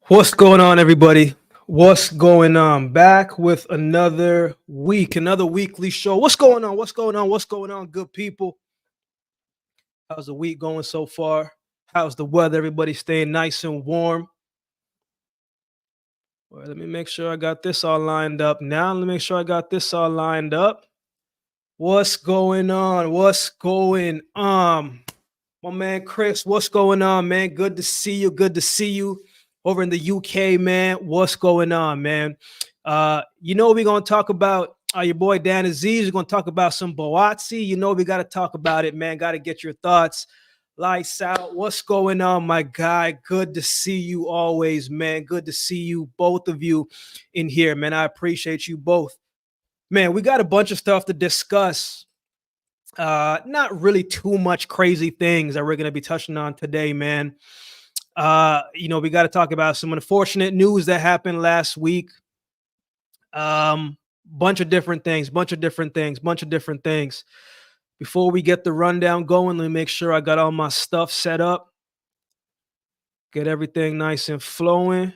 What's going on, everybody? What's going on? Back with another week, another weekly show. What's going on? What's going on? What's going on, good people? How's the week going so far? How's the weather? Everybody staying nice and warm. Well, let me make sure I got this all lined up now. Let me make sure I got this all lined up. What's going on? What's going on? My man Chris, what's going on, man? Good to see you. Good to see you over in the UK, man. What's going on, man? We're gonna talk about your boy Dan Aziz. We're gonna talk about some Boatsi. We gotta talk about it, man. Gotta get your thoughts. Lights out. What's going on, my guy? Good to see you always, man. Good to see you, both of you, in here, man. I appreciate you both. Man, we got a bunch of stuff to discuss. Not really too much crazy things that we're going to be touching on today, man. We got to talk about some unfortunate news that happened last week. Bunch of different things. Before we get the rundown going, let me make sure I got all my stuff set up. Get everything nice and flowing.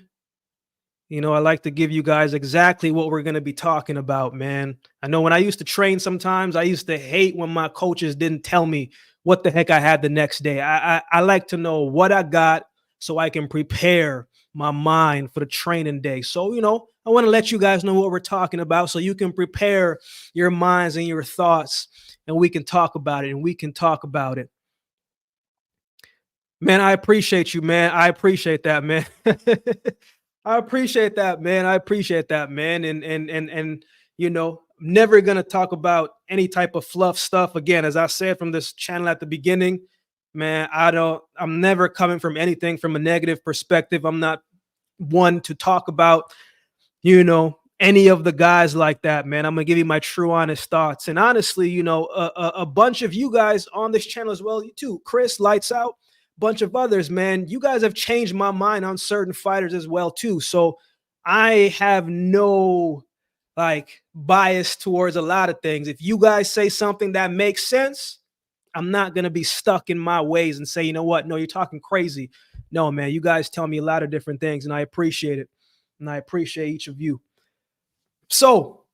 I like to give you guys exactly what we're going to be talking about, man. I know when I used to train sometimes, I used to hate when my coaches didn't tell me what the heck I had the next day. I like to know what I got so I can prepare my mind for the training day. So, I want to let you guys know what we're talking about so you can prepare your minds and your thoughts, and we can talk about it. Man, I appreciate you, man. I appreciate that, man. I appreciate that, man. And never gonna talk about any type of fluff stuff again. As I said from this channel at the beginning, man, I'm never coming from anything from a negative perspective. I'm not one to talk about, any of the guys like that, man. I'm gonna give you my true, honest thoughts. And honestly, a bunch of you guys on this channel as well, you too, Chris, Lights Out, bunch of others, man, you guys have changed my mind on certain fighters as well too. So I have no bias towards a lot of things. If you guys say something that makes sense, I'm not going to be stuck in my ways and say, you know what, no, you're talking crazy. No, man, you guys tell me a lot of different things and I appreciate it. And I appreciate each of you. So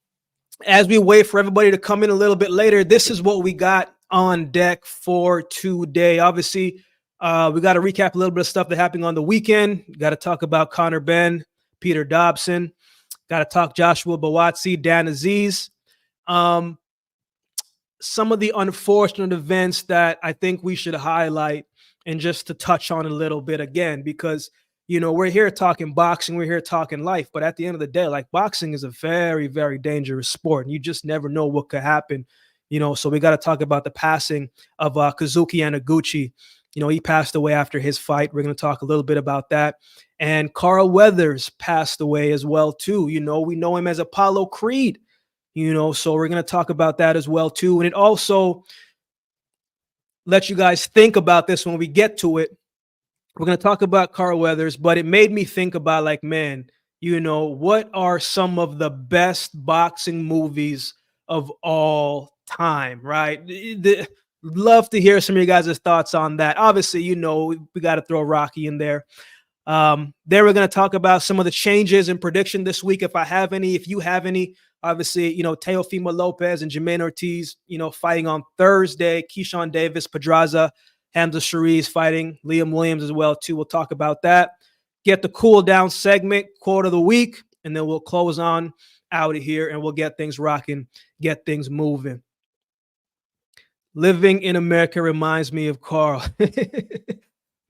as we wait for everybody to come in a little bit later, this is what we got on deck for today. Obviously, we got to recap a little bit of stuff that happened on the weekend. Got to talk about Conor Benn, Peter Dobson. Got to talk Joshua Buatsi, Dan Aziz. Some of the unfortunate events that I think we should highlight and just to touch on a little bit again, because, we're here talking boxing, we're here talking life, but at the end of the day, boxing is a very, very dangerous sport. And you just never know what could happen, so we got to talk about the passing of Kazuki Yanaguchi. He passed away after his fight. We're going to talk a little bit about that. And Carl Weathers passed away as well, too. We know him as Apollo Creed, so we're going to talk about that as well, too. And it also lets you guys think about this when we get to it. We're going to talk about Carl Weathers, but it made me think about what are some of the best boxing movies of all time, right? Love to hear some of you guys' thoughts on that. Obviously, we got to throw Rocky in there. Then we're going to talk about some of the changes in prediction this week, if I have any, if you have any. Obviously, Teofimo Lopez and Jermaine Ortiz, fighting on Thursday. Keyshawn Davis, Pedraza, Hamza Shariz fighting Liam Williams as well, too. We'll talk about that. Get the cool down segment, quote of the week, and then we'll close on out of here and we'll get things rocking, get things moving. Living in America reminds me of Carl.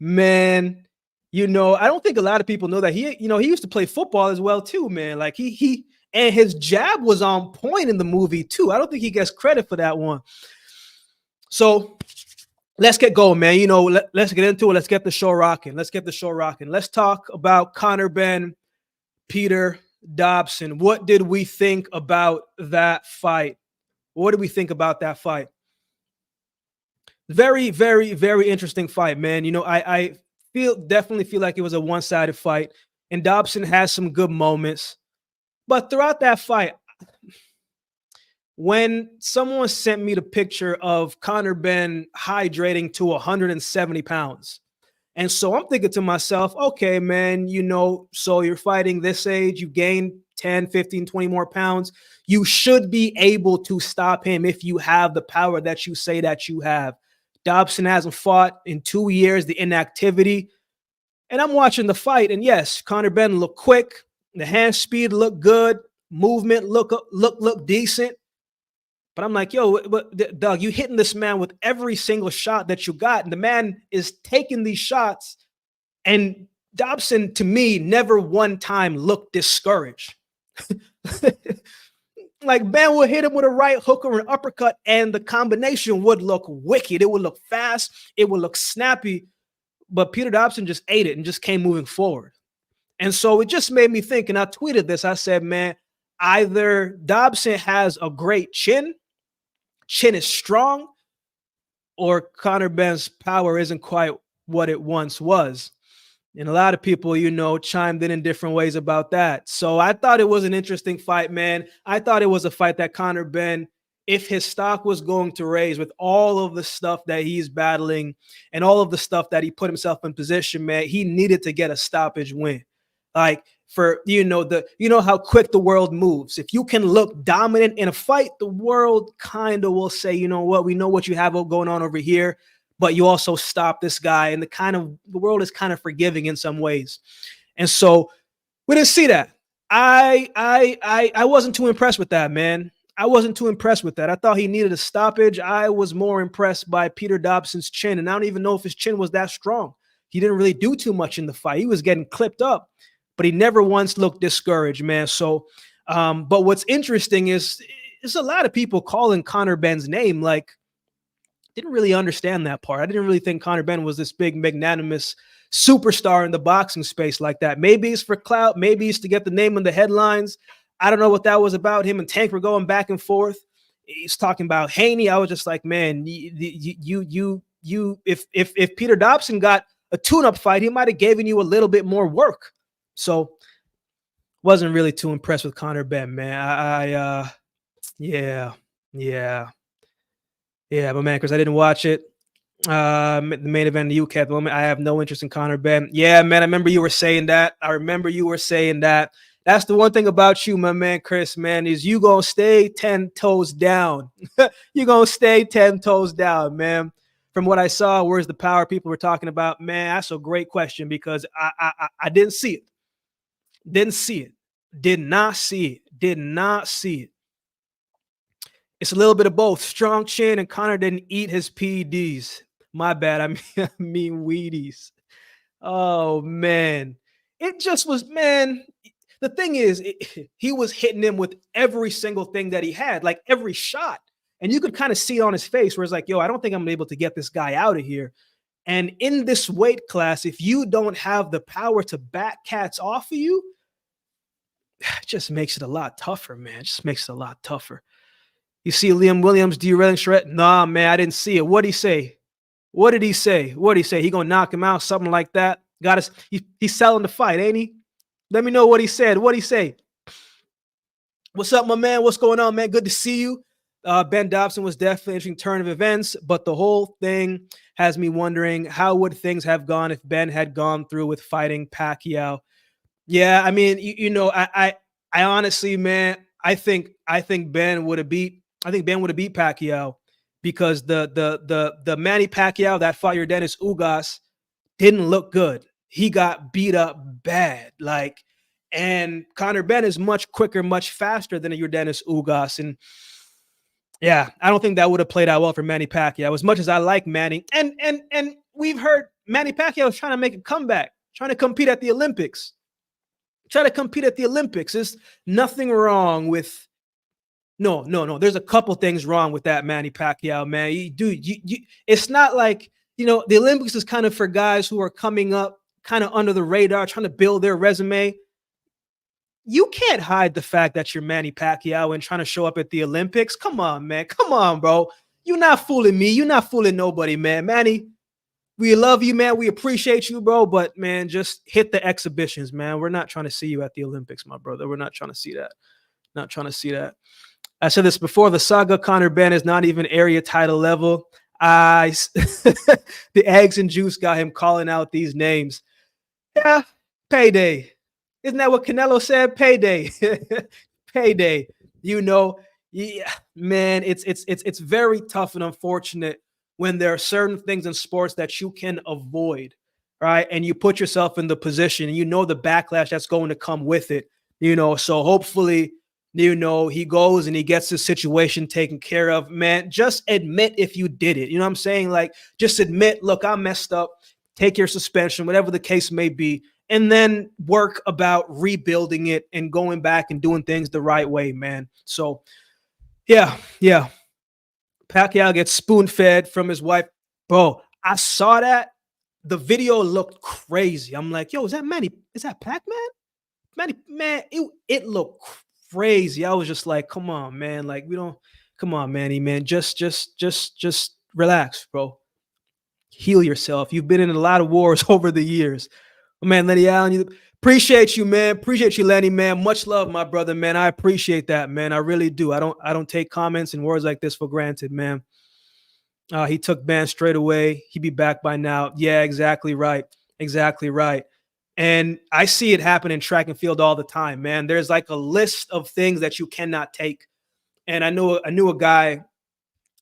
Man, I don't think a lot of people know that he used to play football as well too, man. He and his jab was on point in the movie too. I don't think he gets credit for that one. So let's get going, man. Let's get into it. Let's get the show rocking. Let's talk about Conor Benn, Peter Dobson. What did we think about that fight? Very, very, very interesting fight, man. I definitely feel like it was a one-sided fight, and Dobson has some good moments. But throughout that fight, when someone sent me the picture of Conor Benn hydrating to 170 pounds, And so I'm thinking to myself, okay, man, so you're fighting this age, you gained 10, 15, 20 more pounds. You should be able to stop him if you have the power that you say that you have. Dobson hasn't fought in 2 years, the inactivity. And I'm watching the fight, and yes, Conor Benn looked quick. The hand speed looked good. Movement look decent. But I'm like, yo, Doug, you hitting this man with every single shot that you got. And the man is taking these shots. And Dobson, to me, never one time looked discouraged. Like, Ben would hit him with a right hook or an uppercut, and the combination would look wicked. It would look fast. It would look snappy. But Peter Dobson just ate it and just came moving forward. And so it just made me think, and I tweeted this. I said, man, either Dobson has a great chin is strong, or Conor Benn's power isn't quite what it once was. And a lot of people, chimed in different ways about that. So I thought it was an interesting fight, man. I thought it was a fight that Conor Benn, if his stock was going to raise with all of the stuff that he's battling and all of the stuff that he put himself in position, man, he needed to get a stoppage win. Like, for how quick the world moves. If you can look dominant in a fight, the world kind of will say, you know what, we know what you have going on over here, but you also stop this guy, and the world is kind of forgiving in some ways. And so we didn't see that. I wasn't too impressed with that, man. I wasn't too impressed with that. I thought he needed a stoppage. I was more impressed by Peter Dobson's chin, and I don't even know if his chin was that strong. He didn't really do too much in the fight. He was getting clipped up, but he never once looked discouraged, man. So, but what's interesting is there's a lot of people calling Conor Benn's name. Like, didn't really understand that part. I didn't really think Conor Benn was this big, magnanimous superstar in the boxing space like that. Maybe it's for clout. Maybe it's to get the name in the headlines. I don't know what that was about. Him and Tank were going back and forth. He's talking about Haney. I was just like, man, if Peter Dobson got a tune-up fight, he might have given you a little bit more work. So wasn't really too impressed with Conor Benn, man. Yeah, but man, because I didn't watch it. The main event in the UK at the moment, I have no interest in Conor Benn. Yeah, man, I remember you were saying that. That's the one thing about you, my man, Chris, man, is you gonna stay 10 toes down. You're gonna stay 10 toes down, man. From what I saw, where's the power people were talking about? Man, that's a great question, because I didn't see it. Didn't see it. Did not see it. Did not see it. It's a little bit of both. Strong chin, and Conor didn't eat his PEDs. My bad. I mean Wheaties. Oh, man. It just was, man. The thing is, he was hitting him with every single thing that he had, like every shot. And you could kind of see it on his face where it's like, yo, I don't think I'm able to get this guy out of here. And in this weight class, if you don't have the power to back cats off of you, it just makes it a lot tougher, man. It just makes it a lot tougher. You see Liam Williams derailing Charette? Nah, man, I didn't see it. What'd he say? What did he say? He gonna knock him out? Something like that? He's selling the fight, ain't he? Let me know what he said. What'd he say? What's up, my man? What's going on, man? Good to see you. Ben Dobson was definitely an interesting turn of events, but the whole thing has me wondering, how would things have gone if Ben had gone through with fighting Pacquiao? Yeah, I mean, I honestly, man, I think Ben would have beat Pacquiao, because the Manny Pacquiao that fought Yordenis Ugas didn't look good. He got beat up bad, and Conor Benn is much quicker, much faster than a Yordenis Ugas, and yeah, I don't think that would have played out well for Manny Pacquiao. As much as I like Manny, and we've heard Manny Pacquiao is trying to make a comeback, trying to compete at the Olympics. There's nothing wrong with. No. There's a couple things wrong with that Manny Pacquiao, man. It's not like, the Olympics is kind of for guys who are coming up kind of under the radar, trying to build their resume. You can't hide the fact that you're Manny Pacquiao and trying to show up at the Olympics. Come on, man. Come on, bro. You're not fooling me. You're not fooling nobody, man. Manny, we love you, man. We appreciate you, bro. But, man, just hit the exhibitions, man. We're not trying to see you at the Olympics, my brother. We're not trying to see that. I said this before. The saga Conor Benn is not even area title level. I the eggs and juice got him calling out these names. Yeah, payday. Isn't that what Canelo said? Payday. Payday. You know, yeah, man, it's very tough and unfortunate when there are certain things in sports that you can avoid, right? And you put yourself in the position and you know the backlash that's going to come with it, So hopefully, he goes and he gets the situation taken care of. Man, just admit if you did it. You know what I'm saying? Like, just admit, look, I messed up, take your suspension, whatever the case may be, and then work about rebuilding it and going back and doing things the right way, man. So, yeah. Pacquiao gets spoon fed from his wife. Bro, I saw that. The video looked crazy. I'm like, yo, is that Manny? Is that Pac Man? Manny, man, it looked crazy. I was just like, come on, man. Like, we don't, come on, Manny, man. Just relax, bro. Heal yourself. You've been in a lot of wars over the years. Man, Lenny Allen, appreciate you, man. Appreciate you, Lenny, man. Much love, my brother, man. I appreciate that, man. I really do. I don't take comments and words like this for granted, man. He took ban straight away. He'd be back by now. Yeah, exactly right. Exactly right. And I see it happen in track and field all the time, man. There's like a list of things that you cannot take. And I knew a guy,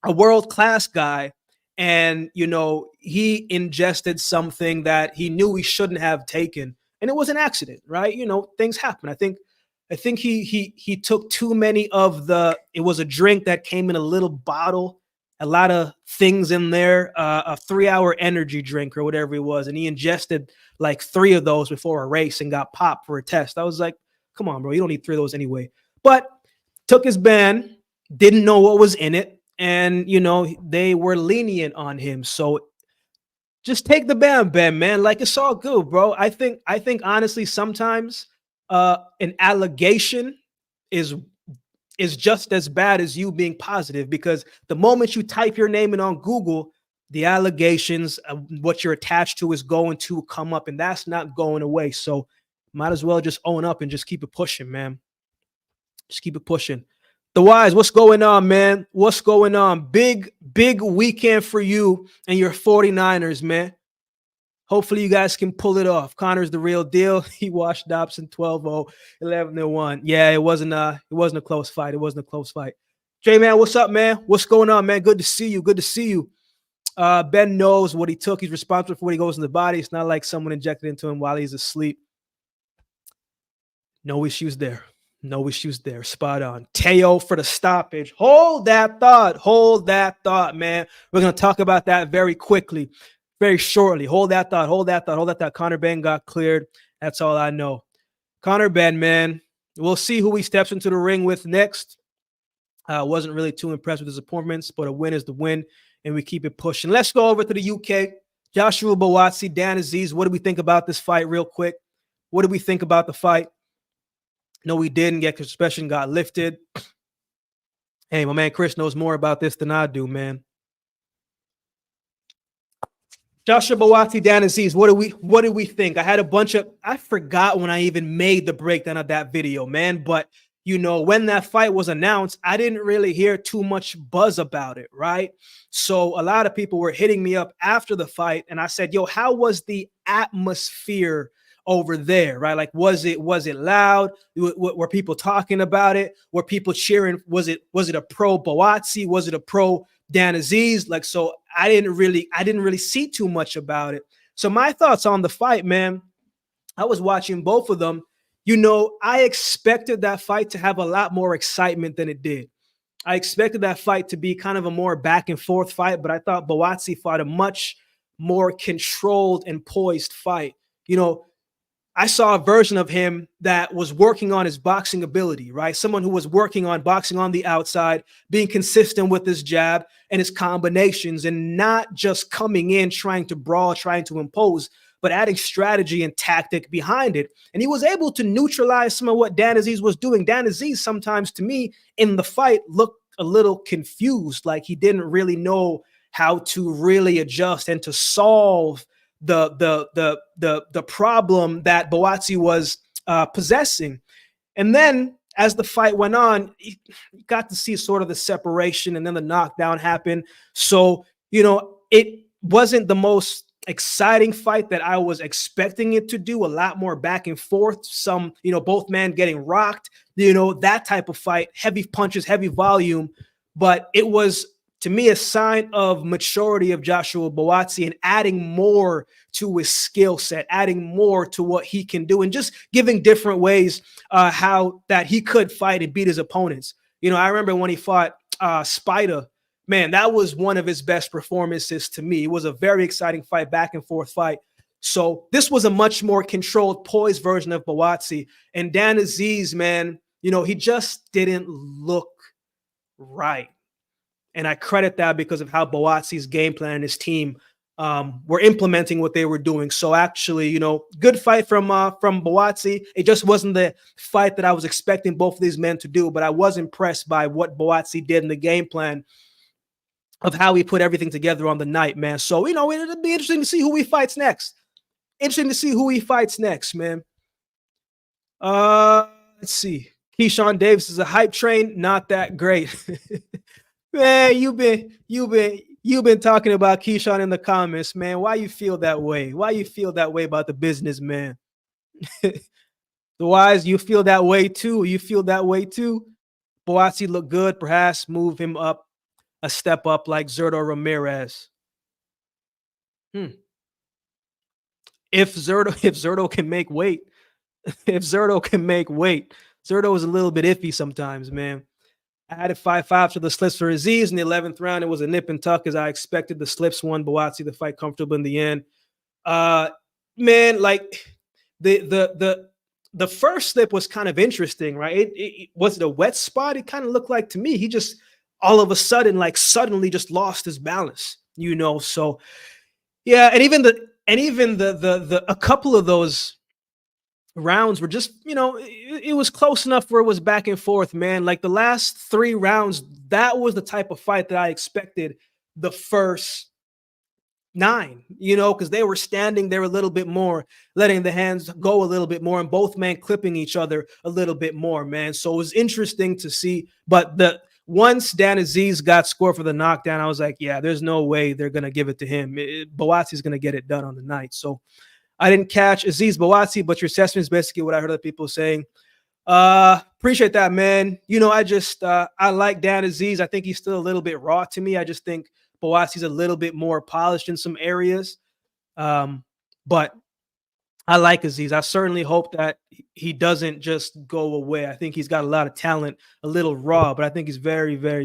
a world-class guy, and he ingested something that he knew he shouldn't have taken, and it was an accident, right? Things happen. I think he took too many of it was a drink that came in a little bottle, a lot of things in there, a 3-hour energy drink or whatever it was, and he ingested like 3 of those before a race and got popped for a test. I was like, come on, bro, you don't need 3 of those anyway. But took his ban, didn't know what was in it, and they were lenient on him. So just take the ban, man. Like, it's all good, bro. I think honestly, sometimes an allegation is just as bad as you being positive, because the moment you type your name in on Google, the allegations, what you're attached to, is going to come up, and that's not going away. So might as well just own up and just keep it pushing, man. Just keep it pushing. The Wise, what's going on, man? What's going on? Big weekend for you and your 49ers, man. Hopefully you guys can pull it off. Connor's the real deal. He washed Dobson 12-0, 11-1. Yeah, it wasn't a close fight. It wasn't a close fight. Jay, man, what's up, man? What's going on, man? Good to see you. Good to see you. Ben knows what he took. He's responsible for what he goes in the body. It's not like someone injected into him while he's asleep. No issues there. No issues there. Spot on. Teo for the stoppage. Hold that thought. Hold that thought, man. We're going to talk about that very quickly, very shortly. Hold that thought. Hold that thought. Hold that thought. Conor Benn got cleared. That's all I know. Conor Benn, man. We'll see who he steps into the ring with next. Wasn't really too impressed with his performance, but a win is the win, and we keep it pushing. Let's go over to the UK. Joshua Buatsi, Dan Aziz. What do we think about this fight real quick? What do we think about the fight? No, we didn't get suspension, got lifted. Hey, my man Chris knows more about this than I do, man. Joshua Buatsi, Dan Aziz, what do we think? I forgot when I even made the breakdown of that video, man. But when that fight was announced, I didn't really hear too much buzz about it, right? So a lot of people were hitting me up after the fight, and I said, yo, how was the atmosphere over there, right? Like, was it loud? Were people talking about it? Were people cheering? Was it a pro Buatsi? Was it a pro Dan Aziz? Like, so I didn't really see too much about it. So my thoughts on the fight, man, I was watching both of them. I expected that fight to have a lot more excitement than it did. I expected that fight to be kind of a more back and forth fight, but I thought Buatsi fought a much more controlled and poised fight. I saw a version of him that was working on his boxing ability, right? Someone who was working on boxing on the outside, being consistent with his jab and his combinations, and not just coming in trying to brawl, trying to impose, but adding strategy and tactic behind it. And he was able to neutralize some of what Dan Aziz was doing. Dan Aziz sometimes, to me, in the fight, looked a little confused, like he didn't really know how to really adjust and to solve the problem that Buatsi was possessing. And then as the fight went on, you got to see sort of the separation, and then the knockdown happened. So It wasn't the most exciting fight that I was expecting it to do. A lot more back and forth, some, both men getting rocked, that type of fight, heavy punches, heavy volume. But it was, to me, a sign of maturity of Joshua Buatsi and adding more to his skill set, adding more to what he can do, and just giving different ways how that he could fight and beat his opponents. I remember when he fought Spider. Man, that was one of his best performances to me. It was a very exciting fight, back and forth fight. So this was a much more controlled, poised version of Buatsi. And Dan Aziz, man, he just didn't look right. And I credit that because of how Boatsi's game plan and his team were implementing what they were doing. So actually, good fight from Buatsi. It just wasn't the fight that I was expecting both of these men to do, but I was impressed by what Buatsi did in the game plan of how he put everything together on the night, man. So, it'll be interesting to see who he fights next. Man. Let's see. Keyshawn Davis is a hype train, not that great. Man, you've been talking about Keyshawn in the comments, man. Why you feel that way? Why you feel that way about the business, man? The Wise, you feel that way too? Buatsi look good, perhaps move him up a step up like Zerto Ramirez. If Zerto can make weight, Zerto is a little bit iffy sometimes, man. I had it 5-5 to the slips for Aziz in the 11th round. It was a nip and tuck as I expected. The slips won Buatsi the fight comfortable in the end. Man, like the first slip was kind of interesting, right? It was it a wet spot? It kind of looked like to me. He just all of a sudden, like suddenly just lost his balance, So yeah, and even the a couple of those rounds were just, it was close enough where it was back and forth, man. Like the last 3 rounds, that was the type of fight that I expected the first 9, because they were standing there a little bit more, letting the hands go a little bit more, and both men clipping each other a little bit more, man. So it was interesting to see. But once Dan Aziz got scored for the knockdown, I was like, yeah, there's no way they're going to give it to him. Boatsi's going to get it done on the night. So I didn't catch Aziz Buatsi, but your assessment is basically what I heard other people saying. Appreciate that, man. I like Dan Aziz. I think he's still a little bit raw to me. I just think Buatsi's a little bit more polished in some areas. But I like Aziz. I certainly hope that he doesn't just go away. I think he's got a lot of talent, a little raw, but I think he's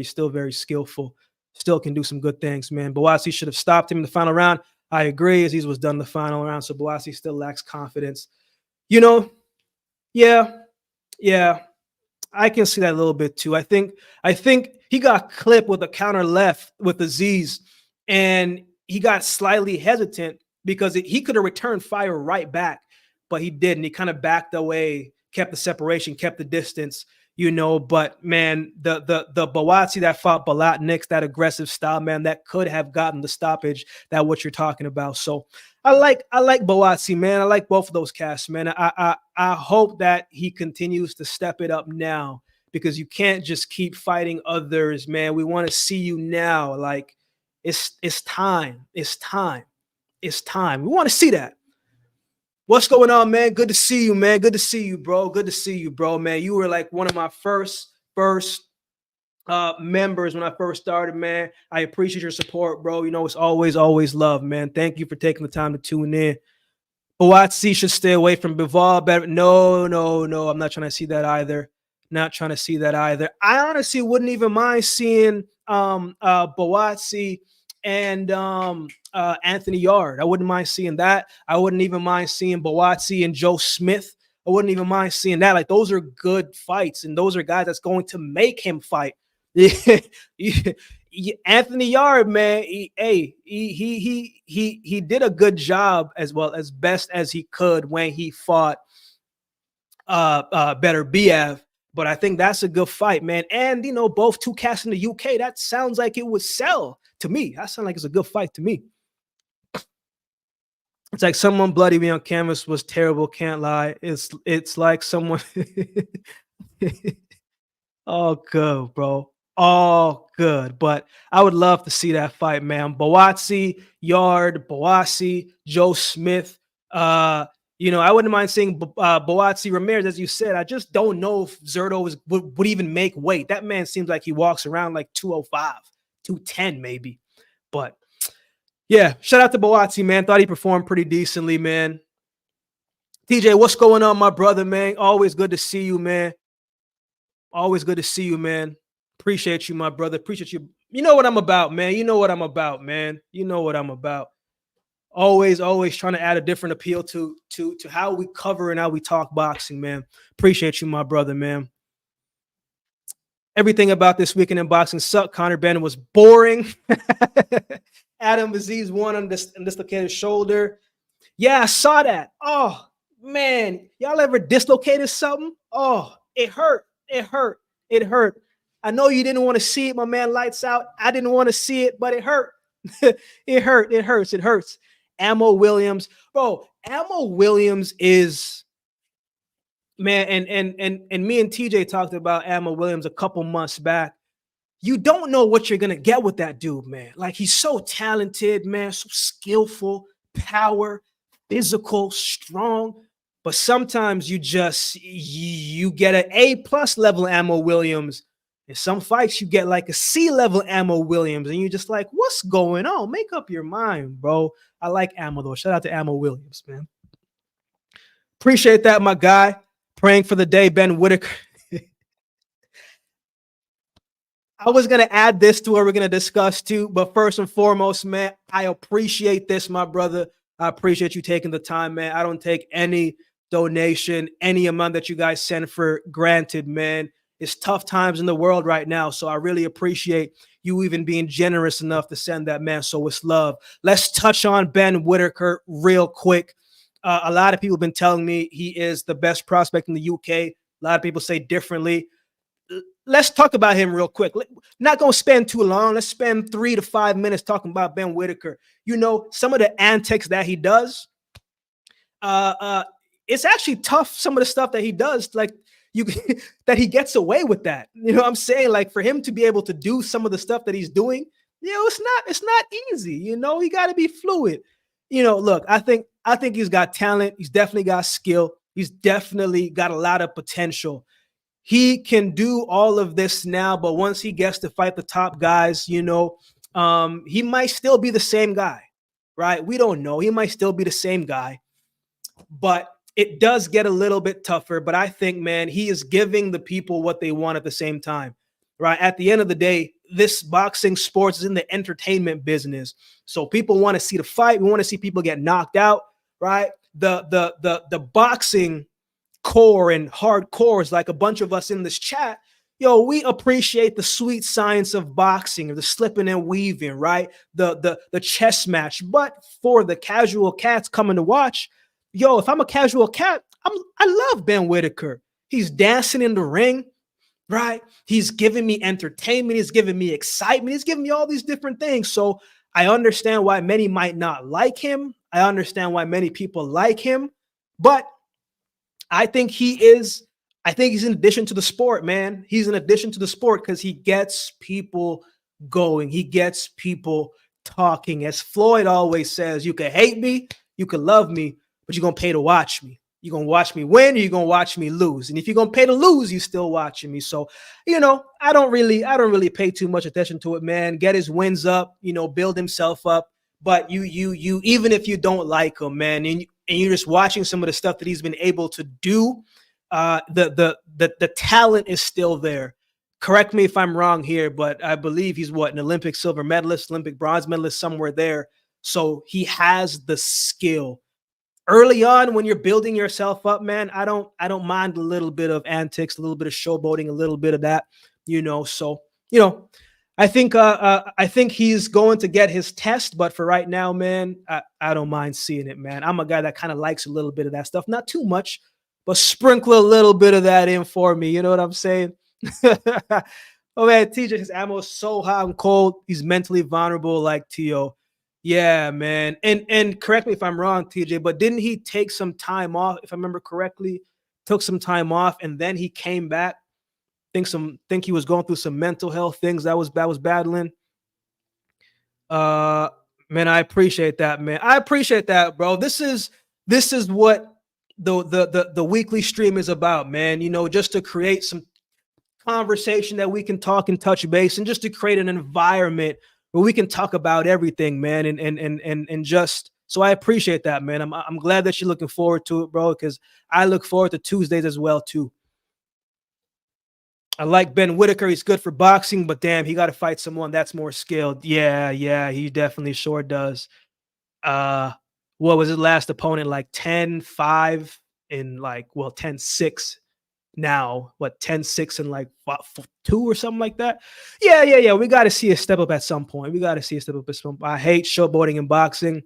still very skillful. Still can do some good things, man. Buatsi should have stopped him in the final round. I agree. Aziz was done the final round, so Buatsi still lacks confidence. Yeah, I can see that a little bit too. I think he got clipped with a counter left with Aziz, and he got slightly hesitant because he could have returned fire right back, but he didn't. He kind of backed away, kept the separation, kept the distance. But man, the Buatsi that fought Balat Nix, that aggressive style, man, that could have gotten the stoppage, that what you're talking about. So I like Buatsi, man. I like both of those casts, man. I hope that he continues to step it up now, because you can't just keep fighting others, man. We want to see you now. Like it's time. It's time. We want to see that. What's going on, man? Good to see you, man. Good to see you, bro. Man, you were like one of my first members when I first started, man. I appreciate your support, bro. It's always love, man. Thank you for taking the time to tune in. Buatsi should stay away from Bival. Better. No. I'm not trying to see that either. I honestly wouldn't even mind seeing Buatsi and Anthony Yard. I wouldn't mind seeing that. I wouldn't even mind seeing Buatsi and Joe Smith. I wouldn't even mind seeing that. Like, those are good fights, and those are guys that's going to make him fight. Anthony Yard, man, he did a good job, as well as best as he could when he fought Better Biev. But I think that's a good fight, man. And both 2 casts in the UK, that sounds like it would sell to me. That sounds like it's a good fight to me. It's like someone bloody me on canvas was terrible. Can't lie. It's like someone. Oh, good, bro. all good. But I would love to see that fight, man. Boatsi, Yard, Boasi, Joe Smith. I wouldn't mind seeing Boatsi Ramirez, as you said. I just don't know if Zerto would even make weight. That man seems like he walks around like 205, 210 maybe. But yeah, shout out to Boatsi, man. Thought he performed pretty decently, man. TJ, what's going on, my brother, man? Always good to see you, man. Always good to see you, man. Appreciate you, my brother. Appreciate you. You know what I'm about, man. You know what I'm about, man. You know what I'm about. Always trying to add a different appeal to how we cover and how we talk boxing, man. Appreciate you, my brother, man. Everything about this weekend in boxing sucked. Conor Benn was boring. Adam Aziz won on this dislocated shoulder. Yeah, I saw that. Oh man, y'all ever dislocated something? Oh, it hurt. It hurt. It hurt. I know you didn't want to see it, my man. Lights out. I didn't want to see it, but it hurt. It hurt. It hurts. It hurts. Ammo Williams, bro. Ammo Williams is man, and me and TJ talked about Ammo Williams a couple months back. You don't know what you're gonna get with that dude, man. Like he's so talented, man, so skillful, power, physical, strong. But sometimes you get an A+ level Ammo Williams. In some fights, you get like a C level Ammo Williams, and you're just like, what's going on? Make up your mind, bro. I like Ammo though. Shout out to Ammo Williams, man. Appreciate that, my guy. Praying for the day, Ben Whitaker. I was going to add this to what we're going to discuss too, but first and foremost, man, I appreciate this, my brother. I appreciate you taking the time, man. I don't take any donation, any amount that you guys send for granted, man. It's tough times in the world right now, so I really appreciate you even being generous enough to send that, man. So it's love. Let's touch on Ben Whitaker real quick. A lot of people have been telling me he is the best prospect in the UK. A lot of people say differently. Let's talk about him real quick. Not going to spend too long. Let's spend 3 to 5 minutes talking about Ben Whitaker. You know, some of the antics that he does, it's actually tough. Some of the stuff that he does, like that he gets away with that. You know what I'm saying? Like for him to be able to do some of the stuff that he's doing, it's not easy. You know, he got to be fluid. You know, look, I think he's got talent. He's definitely got skill. He's definitely got a lot of potential. He can do all of this now, but once he gets to fight the top guys, he might still be the same guy, right? We don't know. He might still be the same guy, but it does get a little bit tougher. But I think, man, he is giving the people what they want at the same time, right? At the end of the day, this boxing sports is in the entertainment business. So people want to see the fight. We want to see people get knocked out, right? The boxing core and hardcores, like a bunch of us in this chat, we appreciate the sweet science of boxing, or the slipping and weaving, right? The chess match. But for the casual cats coming to watch, if I'm a casual cat, I love Ben Whitaker. He's dancing in the ring, right? He's giving me entertainment. He's giving me excitement. He's giving me all these different things. So I understand why many might not like him. I understand why many people like him, but I think he's in addition to the sport, man. He's in addition to the sport because he gets people going. He gets people talking. As Floyd always says, you can hate me, you can love me, but you're going to pay to watch me. You're going to watch me win, or you're going to watch me lose. And if you're going to pay to lose, you're still watching me. So, I don't really pay too much attention to it, man. Get his wins up, build himself up. But you even if you don't like him, man, and you're just watching some of the stuff that he's been able to do, the talent is still there. Correct me if I'm wrong here, but I believe he's an Olympic silver medalist, Olympic bronze medalist, somewhere there. So he has the skill. Early on, when you're building yourself up, man, I don't mind a little bit of antics, a little bit of showboating, a little bit of that, So, I think he's going to get his test, but for right now, man, I don't mind seeing it, man. I'm a guy that kind of likes a little bit of that stuff, not too much, but sprinkle a little bit of that in for me. You know what I'm saying? Oh man, TJ, his ammo is so hot and cold. He's mentally vulnerable, like Tio. Yeah, man. And correct me if I'm wrong, TJ, but didn't he take some time off? If I remember correctly, took some time off and then he came back. Think he was going through some mental health things that was battling. Uh, man, I appreciate that, man. I appreciate that, bro. This is what the weekly stream is about, man. Just to create some conversation that we can talk and touch base, and just to create an environment where we can talk about everything, man. And just so I appreciate that, man. I'm glad that you're looking forward to it, bro, because I look forward to Tuesdays as well too. I like Ben Whitaker. He's good for boxing, but damn, he got to fight someone that's more skilled. Yeah, yeah, he definitely sure does. Uh, what was his last opponent? Like 10-5 in like, well, 10-6 now. What, 10-6 and like 2 or something like that? Yeah, yeah, yeah. We got to see a step up at some point. We got to see a step up at some point. I hate showboating in boxing.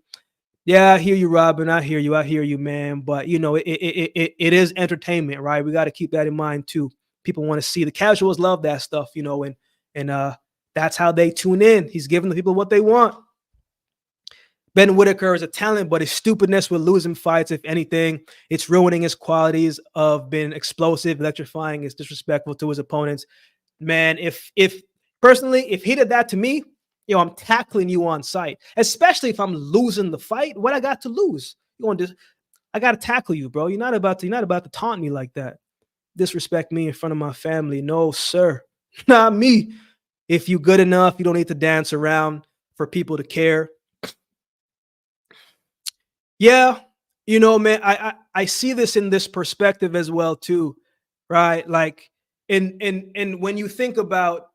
Yeah, I hear you, Robin. I hear you. I hear you, man. But it is entertainment, right? We got to keep that in mind too. People want to see, the casuals love that stuff, and that's how they tune in. He's giving the people what they want. Ben Whitaker is a talent, but his stupidness will lose him fights. If anything, it's ruining his qualities of being explosive, electrifying. It's disrespectful to his opponents. Man, if personally, if he did that to me, I'm tackling you on sight. Especially if I'm losing the fight. What I got to lose? I got to tackle you, bro. You're not about to taunt me like that. Disrespect me in front of my family. No, sir. Not me. If you good enough, you don't need to dance around for people to care. Yeah, man, I see this in this perspective as well too, right? Like, and when you think about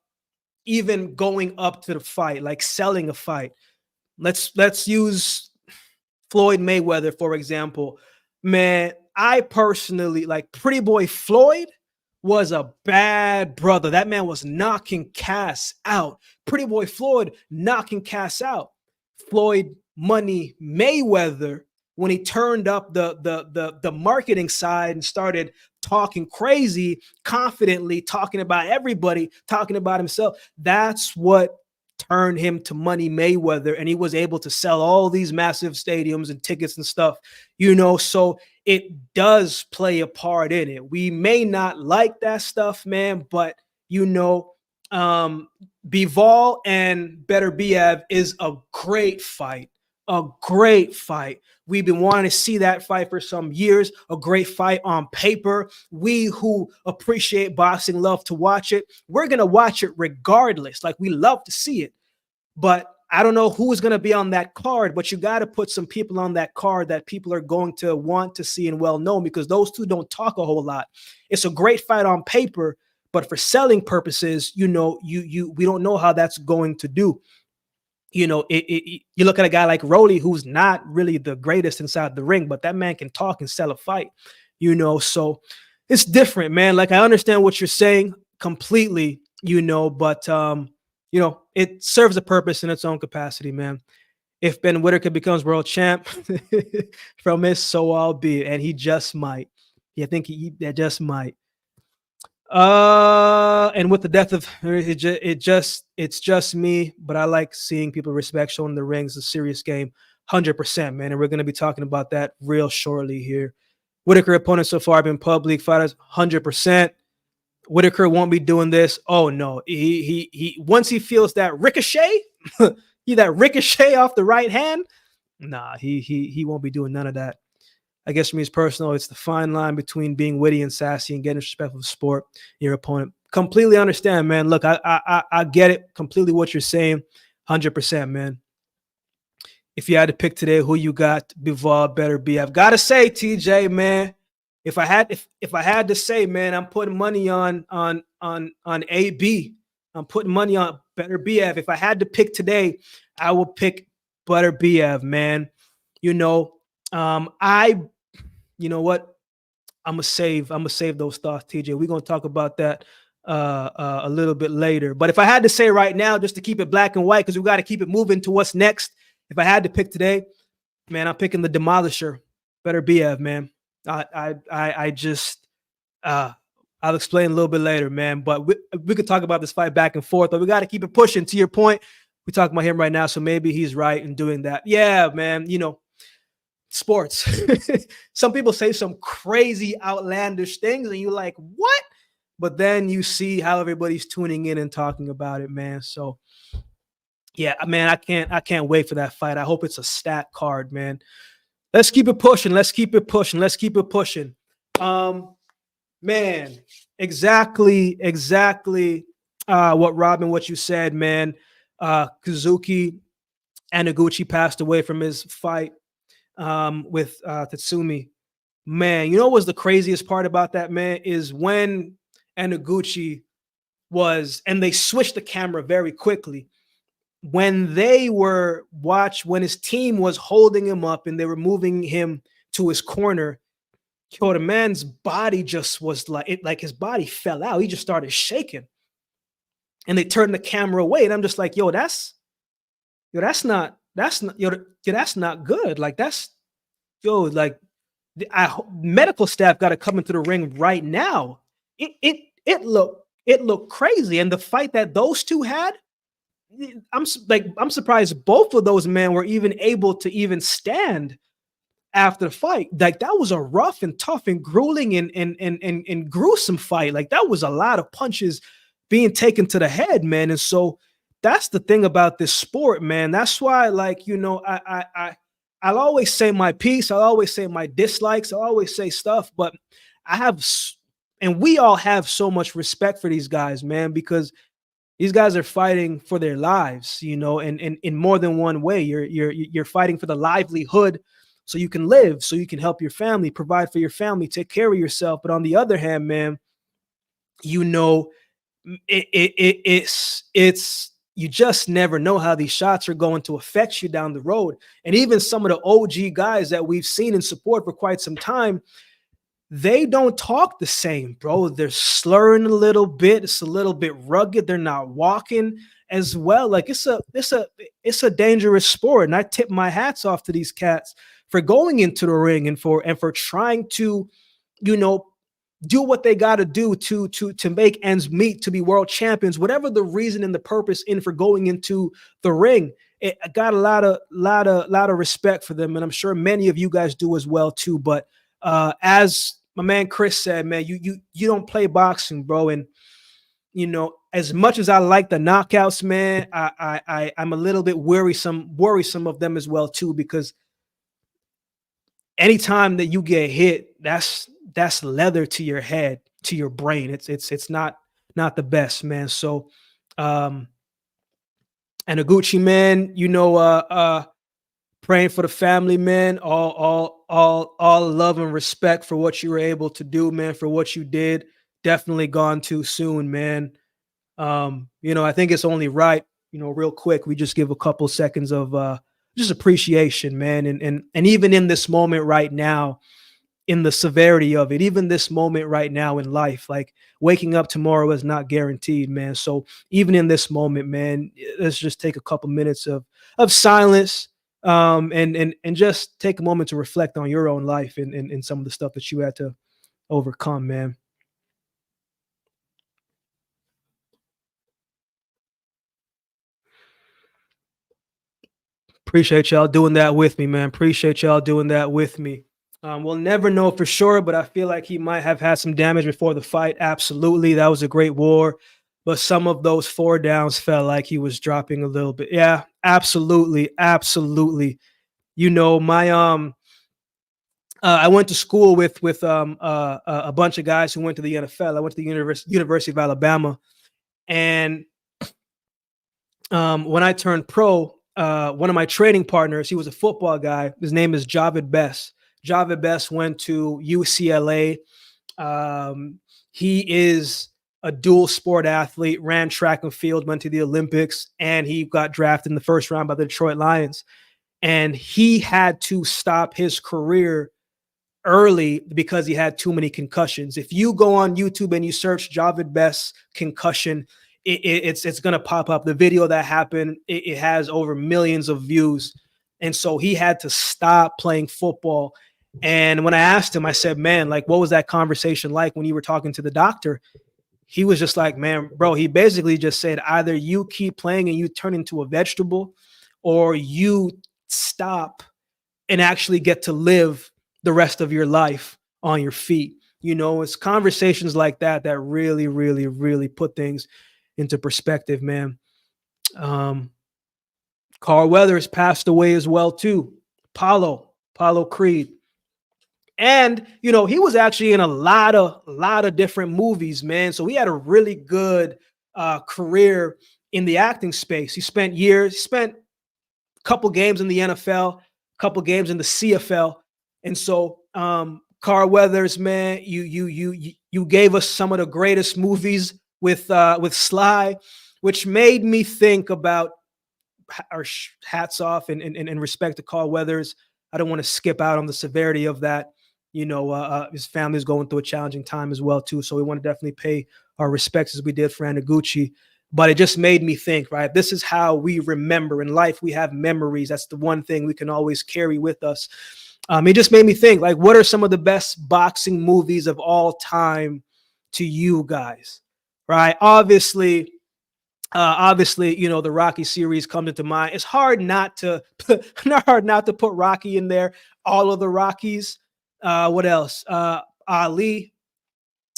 even going up to the fight, like selling a fight, let's use Floyd Mayweather for example. Man, I personally like Pretty Boy Floyd was a bad brother. That man was knocking Cass out. Pretty Boy Floyd knocking Cass out. Floyd Money Mayweather, when he turned up the marketing side and started talking crazy, confidently talking about everybody, talking about himself, that's what turned him to Money Mayweather, and he was able to sell all these massive stadiums and tickets and stuff, so it does play a part in it. We may not like that stuff, man, but Bival and Better Biev is a great fight. A great fight. We've been wanting to see that fight for some years. A great fight on paper. We who appreciate boxing love to watch it. We're going to watch it regardless. Like, we love to see it. But I don't know who is going to be on that card, but you got to put some people on that card that people are going to want to see and well known, because those two don't talk a whole lot. It's a great fight on paper, but for selling purposes, we don't know how that's going to do. You look at a guy like Rolly, who's not really the greatest inside the ring, but that man can talk and sell a fight, so it's different, man. Like, I understand what you're saying completely, but it serves a purpose in its own capacity, man. If Ben Whitaker becomes world champ from this, so I'll be, and he just might. Yeah, I think that just might. And with the death of it's just me, but I like seeing people respect showing the rings, a serious game, 100%, man. And we're going to be talking about that real shortly here. Whitaker opponents so far have been public fighters, 100%. Whitaker won't be doing this. Oh no, he once he feels that ricochet, that ricochet off the right hand, nah, he won't be doing none of that. I guess for me, it's personal. It's the fine line between being witty and sassy and getting disrespectful of sport, your opponent. Completely understand, man. Look, I get it completely what you're saying, 100%, man. If you had to pick today, who you got? Bivol, Better be. I've got to say, TJ, man. If I had to say, man, I'm putting money on AB. I'm putting money on Better Biev. If I had to pick today, I will pick Better Biev, man. You know what? I'm gonna save those thoughts, TJ. We're gonna talk about that a little bit later. But if I had to say right now, just to keep it black and white, because we got to keep it moving to what's next. If I had to pick today, man, I'm picking the Demolisher, Better Biev, man. I'll explain a little bit later, man. But we could talk about this fight back and forth, but we got to keep it pushing. To your point, we're talking about him right now, so maybe he's right in doing that. Yeah, man. Sports. Some people say some crazy outlandish things, and you're like, what? but then you see how everybody's tuning in and talking about it, man. So yeah, man, I can't wait for that fight. I hope it's a stat card, man. Let's keep it pushing. Let's keep it pushing. Let's keep it pushing. Um, Man, exactly what Robin, what you said, man. Kazuki Anaguchi passed away from his fight with Tatsumi. Man, you know what was the craziest part about that, man, is when Anaguchi was, and they switched the camera very quickly. When they were when his team was holding him up and they were moving him to his corner, yo, the man's body just was like his body fell out. He just started shaking. And they turned the camera away. And I'm just like, that's not good. Like like medical staff got to come into the ring right now. It looked crazy. And the fight that those two had, I'm surprised both of those men were even able to even stand after the fight. Like that was a rough and tough and grueling and gruesome fight. Like that was a lot of punches being taken to the head, man. And so that's the thing about this sport, man. That's why, like, I'll always say my piece. I'll always say my dislikes. I'll always say stuff, but and we all have so much respect for these guys, man, because these guys are fighting for their lives, and in more than one way. You're fighting for the livelihood, so you can live, so you can help your family, provide for your family, take care of yourself. But on the other hand, man, it's you just never know how these shots are going to affect you down the road. And even some of the OG guys that we've seen and support for quite some time, they don't talk the same, bro. They're slurring a little bit. It's a little bit rugged. They're not walking as well. Like it's a dangerous sport. And I tip my hats off to these cats for going into the ring and for trying to, do what they got to do to make ends meet, to be world champions, whatever the reason and the purpose in for going into the ring. I got a lot of respect for them. And I'm sure many of you guys do as well too. But as my man Chris said, man, you don't play boxing, bro. And as much as I like the knockouts, man, I'm a little bit worrisome of them as well too, because anytime that you get hit, that's leather to your head, to your brain. It's not the best, man. So and Aguchi, man, praying for the family, man. All love and respect for what you were able to do, man, for what you did. Definitely gone too soon, man. I think it's only right, real quick, we just give a couple seconds of just appreciation, man. And even in this moment right now, in the severity of it, even this moment right now in life, like waking up tomorrow is not guaranteed, man. So even in this moment, man, let's just take a couple minutes of silence, and just take a moment to reflect on your own life and some of the stuff that you had to overcome, man. Appreciate y'all doing that with me, man. Appreciate y'all doing that with me. We'll never know for sure, but I feel like he might have had some damage before the fight. Absolutely. That was a great war. But some of those four downs felt like he was dropping a little bit. Yeah, absolutely. Absolutely. My I went to school with a bunch of guys who went to the NFL. I went to the University of Alabama. And when I turned pro, one of my training partners, he was a football guy. His name is Javid Best. Javid Best went to UCLA. He is a dual sport athlete, ran track and field, went to the Olympics, and he got drafted in the first round by the Detroit Lions. And he had to stop his career early because he had too many concussions. If you go on YouTube and you search Javid Best concussion, it's going to pop up. The video that happened, it has over millions of views. And so he had to stop playing football. And when I asked him, I said, man, like, what was that conversation like when you were talking to the doctor? He was just like, man, bro, he basically just said, either you keep playing and you turn into a vegetable, or you stop and actually get to live the rest of your life on your feet. It's conversations like that that really, really, really put things into perspective, man. Um, Carl Weathers passed away as well too. Apollo Creed. And he was actually in a lot of different movies, man. So he had a really good career in the acting space. He spent a couple games in the NFL, a couple games in the CFL, and so Carl Weathers, man, you gave us some of the greatest movies with Sly, which made me think about our hats off and respect to Carl Weathers. I don't want to skip out on the severity of that. His family is going through a challenging time as well too, so we want to definitely pay our respects as we did for Aniguchi. But it just made me think, right? This is how we remember in life. We have memories. That's the one thing we can always carry with us. It just made me think, like, what are some of the best boxing movies of all time to you guys, right? Obviously, the Rocky series comes into mind. It's hard not to put Rocky in there. All of the Rockies. What else? Ali,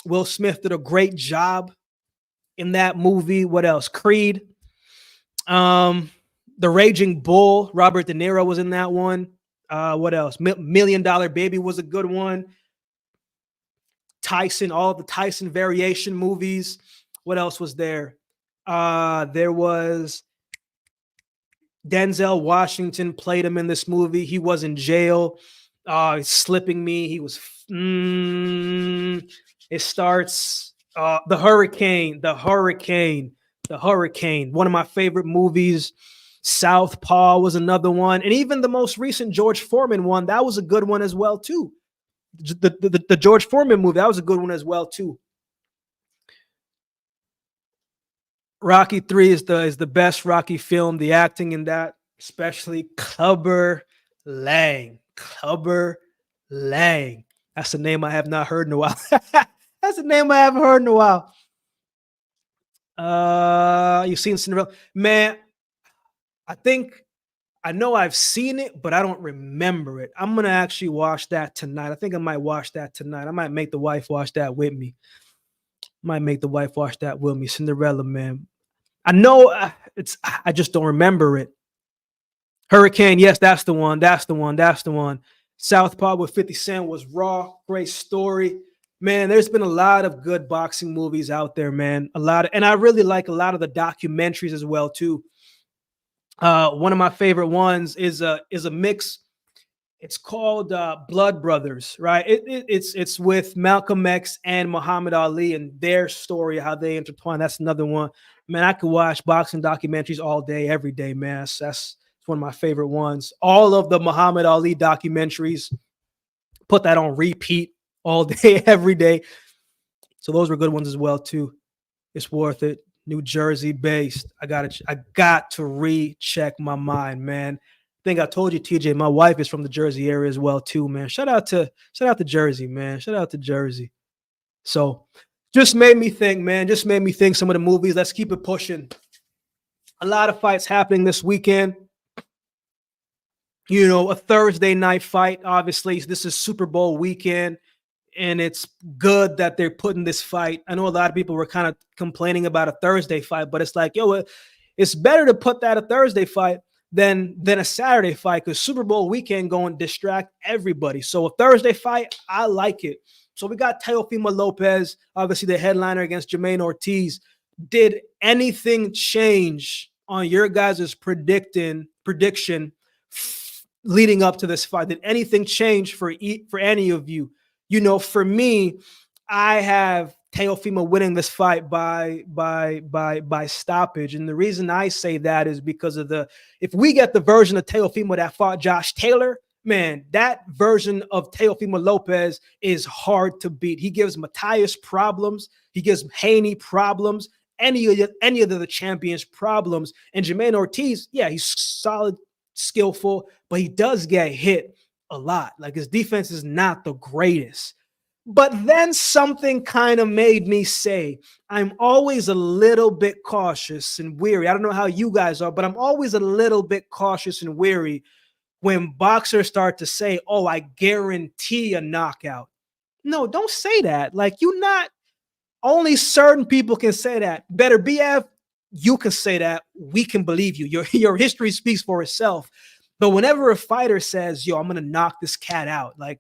Will Smith did a great job in that movie. What else? Creed. The Raging Bull. Robert De Niro was in that one. What else? Million Dollar Baby was a good one. Tyson, all the Tyson variation movies. What else was there? There was Denzel Washington played him in this movie. He was in jail. Slipping me. He was. It starts. The Hurricane. One of my favorite movies. Southpaw was another one, and even the most recent George Foreman one. That was a good one as well too. The George Foreman movie. That was a good one as well too. Rocky 3 is the best Rocky film. The acting in that, especially Clubber Lang. Clubber Lang. That's a name I have not heard in a while. That's a name I haven't heard in a while. You've seen Cinderella? Man, I know I've seen it, but I don't remember it. I'm gonna actually watch that tonight. I think I might watch that tonight. I might make the wife watch that with me. Cinderella, man. I know I just don't remember it. Hurricane, yes, that's the one. Southpaw with 50 Cent was raw. Great story. Man, there's been a lot of good boxing movies out there, man. And I really like a lot of the documentaries as well, too. One of my favorite ones is a mix. It's called Blood Brothers, right? It's with Malcolm X and Muhammad Ali and their story, how they intertwine. That's another one. Man, I could watch boxing documentaries all day, every day, man. That's one of my favorite ones. All of the Muhammad Ali documentaries, put that on repeat all day, every day. So those were good ones as well, too. It's worth it. New Jersey based. I got to recheck my mind, man. I think I told you, TJ, my wife is from the Jersey area as well, too, man. Shout out to Jersey, man. Shout out to Jersey. So just made me think, man. Just made me think some of the movies. Let's keep it pushing. A lot of fights happening this weekend. A Thursday night fight. Obviously, this is Super Bowl weekend, and it's good that they're putting this fight. I know a lot of people were kind of complaining about a Thursday fight, but it's like, it's better to put that a Thursday fight than a Saturday fight, because Super Bowl weekend going to distract everybody. So a Thursday fight, I like it. So we got Teofimo Lopez, obviously the headliner against Jermaine Ortiz. Did anything change on your guys' prediction leading up to this fight? Did anything change for any of you? For me, I have Teofimo winning this fight by stoppage. And the reason I say that is because of if we get the version of Teofimo that fought Josh Taylor, man, that version of Teofimo Lopez is hard to beat. He gives Matias problems. He gives Haney problems. Any of the champions problems. And Jermaine Ortiz, yeah, he's solid, skillful, but he does get hit a lot. Like, his defense is not the greatest. But then something kind of made me say, I'm always a little bit cautious and weary. I don't know how you guys are, but I'm always a little bit cautious and weary when boxers start to say, oh, I guarantee a knockout. No, don't say that. Like, you not only certain people can say that. Better BF, you can say that. We can believe you. Your history speaks for itself. But whenever a fighter says, "Yo, I'm gonna knock this cat out," like,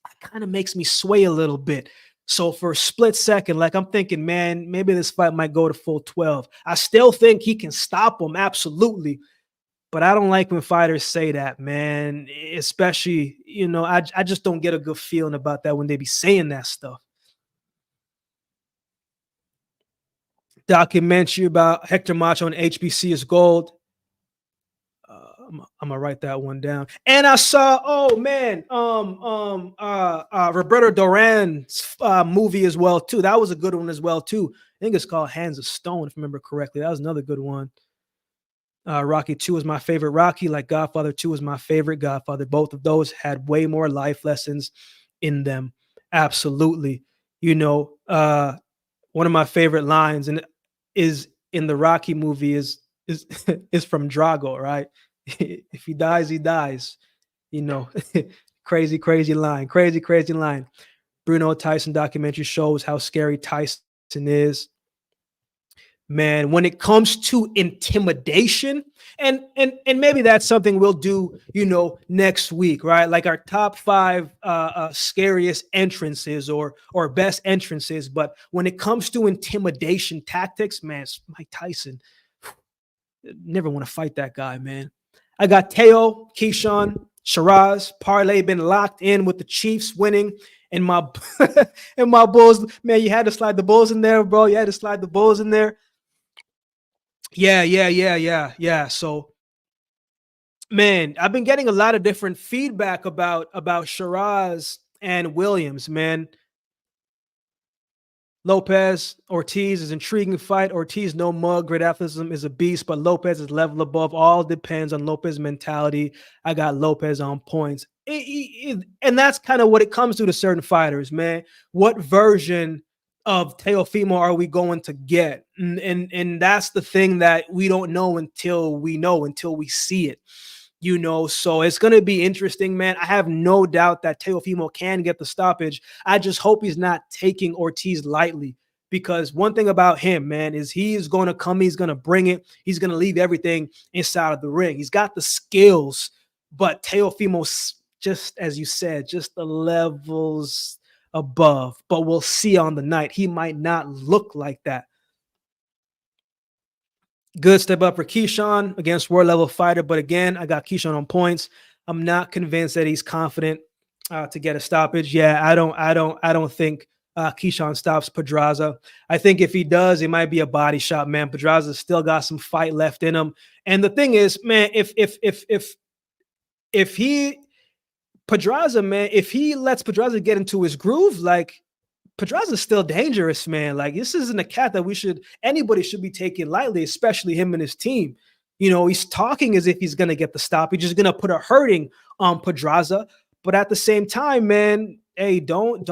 that kind of makes me sway a little bit. So for a split second, like, I'm thinking, man, maybe this fight might go to full 12. I still think he can stop him, absolutely. But I don't like when fighters say that, man. Especially, I just don't get a good feeling about that when they be saying that stuff. Documentary about Hector Macho and HBC is gold. I'm gonna write that one down. And I saw, oh man, Roberto Duran's movie as well too. That was a good one as well too. I think it's called Hands of Stone, if I remember correctly. That was another good one. Rocky 2 is my favorite Rocky, like Godfather 2 is my favorite Godfather. Both of those had way more life lessons in them. Absolutely. One of my favorite lines and is in the Rocky movie is is from Drago, right? If he dies, he dies. You know, crazy, crazy line. Crazy, crazy line. Bruno Tyson documentary shows how scary Tyson is. Man, when it comes to intimidation, and maybe that's something we'll do, next week, right? Like our top 5 scariest entrances or best entrances. But when it comes to intimidation tactics, man, Mike Tyson. Never want to fight that guy, man. I got Teo, Keyshawn, Shiraz, parlay been locked in with the Chiefs winning. And my and my Bulls, man, you had to slide the Bulls in there, bro. You had to slide the Bulls in there. Yeah. So, man, I've been getting a lot of different feedback about Shiraz and Williams, man. Lopez, Ortiz is intriguing fight. Ortiz, no mug, great athleticism, is a beast, but Lopez is level above. All depends on Lopez's mentality. I got Lopez on points. And that's kind of what it comes to certain fighters, man. What version of Teofimo are we going to get? And that's the thing that we don't know until we see it. So it's going to be interesting, man. I have no doubt that Teofimo can get the stoppage. I just hope he's not taking Ortiz lightly, because one thing about him, man, is he's going to come, he's going to bring it, he's going to leave everything inside of the ring. He's got the skills, but Teofimo, just as you said, just the levels above. But we'll see on the night. He might not look like that. Good step up for Keyshawn against world level fighter. But again, I got Keyshawn on points. I'm not convinced that he's confident to get a stoppage. Yeah, I don't think Keyshawn stops Pedraza. I think if he does, it might be a body shot, man. Pedraza's still got some fight left in him. And the thing is, man, if he Pedraza, man, if he lets Pedraza get into his groove, like, Pedraza's still dangerous, man. Like, this isn't a cat that anybody should be taking lightly, especially him and his team. He's talking as if he's going to get the stop. He's just going to put a hurting on Pedraza. But at the same time, man, hey, don't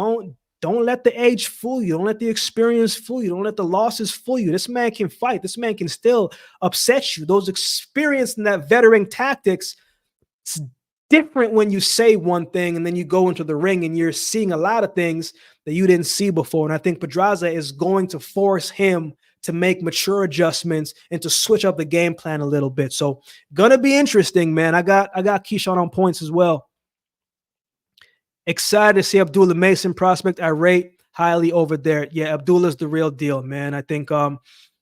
let the age fool you. Don't let the experience fool you. Don't let the losses fool you. This man can fight. This man can still upset you. Those experience and that veteran tactics, it's different when you say one thing and then you go into the ring and you're seeing a lot of things that you didn't see before. And I think Pedraza is going to force him to make mature adjustments and to switch up the game plan a little bit. So gonna be interesting, man. I got Keyshawn on points as well. Excited to see Abdullah Mason prospect. I rate highly over there. Yeah, Abdullah's the real deal, man. I think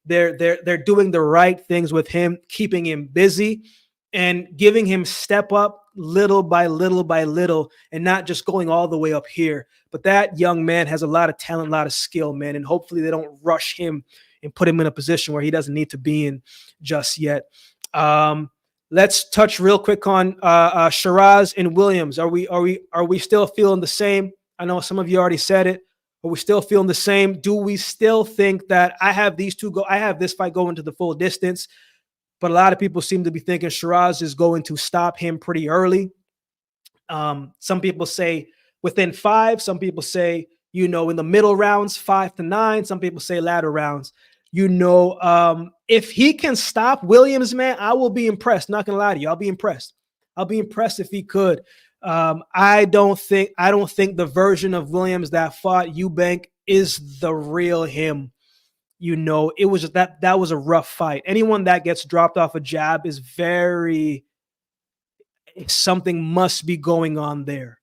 they're doing the right things with him, keeping him busy and giving him step up little by little by little, and not just going all the way up here. But that young man has a lot of talent, a lot of skill, man. And hopefully they don't rush him and put him in a position where he doesn't need to be in just yet. Let's touch real quick on Shiraz and Williams. Are we still feeling the same? I know some of you already said it. Are we still feeling the same? Do we still think that I have this fight going to the full distance? But a lot of people seem to be thinking Shiraz is going to stop him pretty early. Some people say within 5. Some people say, in the middle rounds, 5 to 9. Some people say latter rounds. If he can stop Williams, man, I will be impressed. Not going to lie to you. I'll be impressed. I'll be impressed if he could. I don't think the version of Williams that fought Eubank is the real him. It was just that was a rough fight. Anyone that gets dropped off a jab is very something must be going on there,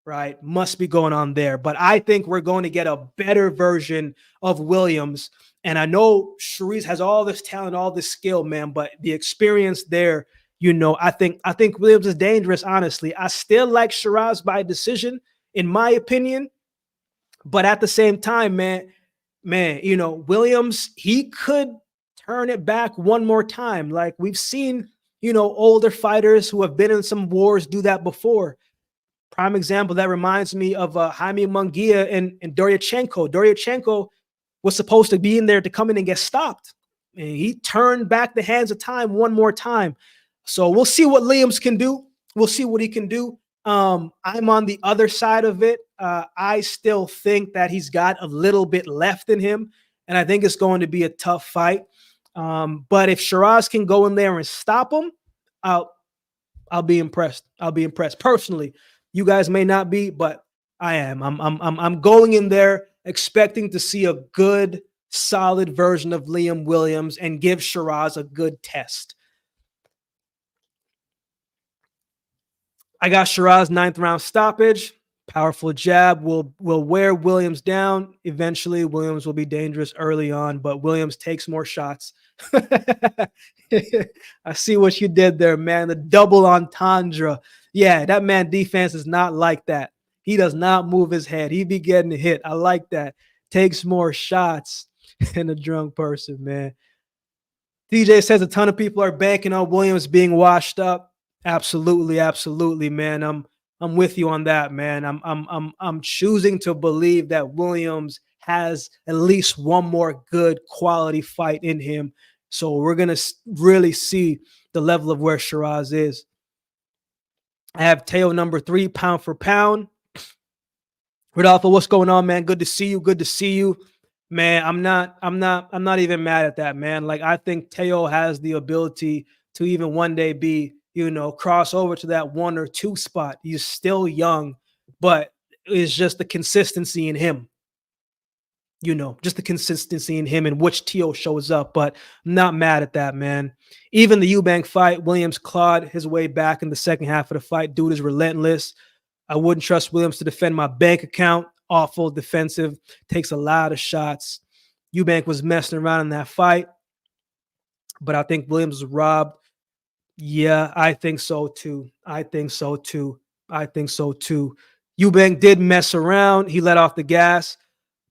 right? Must be going on there. But I think we're going to get a better version of Williams. And I know Sharice has all this talent, all this skill, man, but the experience there, I think Williams is dangerous, honestly. I still like Shiraz by decision, in my opinion. But at the same time, man, Williams, he could turn it back one more time. Like we've seen, older fighters who have been in some wars do that before. Prime example that reminds me of Jaime Munguia and Doryachenko. Doryachenko was supposed to be in there to come in and get stopped. And he turned back the hands of time one more time. So we'll see what Williams can do. We'll see what he can do. I'm on the other side of it. I still think that he's got a little bit left in him, and I think it's going to be a tough fight. But if Shiraz can go in there and stop him, I'll be impressed. I'll be impressed personally. You guys may not be, but I am. I'm going in there expecting to see a good, solid version of Liam Williams and give Shiraz a good test. I got Shiraz 9th round stoppage. Powerful jab will wear Williams down. Eventually, Williams will be dangerous early on, but Williams takes more shots. I see what you did there, man. The double entendre. Yeah, that man defense is not like that. He does not move his head. He be getting hit. I like that. Takes more shots than a drunk person, man. DJ says a ton of people are banking on Williams being washed up. Absolutely, man. I'm with you on that, man. I'm choosing to believe that Williams has at least one more good quality fight in him. So we're gonna really see the level of where Shiraz is. I have Teo number 3, pound for pound. Rodolfo, what's going on, man? Good to see you. Good to see you, man. I'm not even mad at that, man. Like I think Teo has the ability to even one day be, cross over to that 1 or 2 spot. He's still young, but it's just the consistency in him. Just the consistency in him and which Teo shows up. But I'm not mad at that, man. Even the Eubank fight, Williams clawed his way back in the second half of the fight. Dude is relentless. I wouldn't trust Williams to defend my bank account. Awful defensive. Takes a lot of shots. Eubank was messing around in that fight, but I think Williams was robbed. Yeah, I think so too. Eubank did mess around. He let off the gas,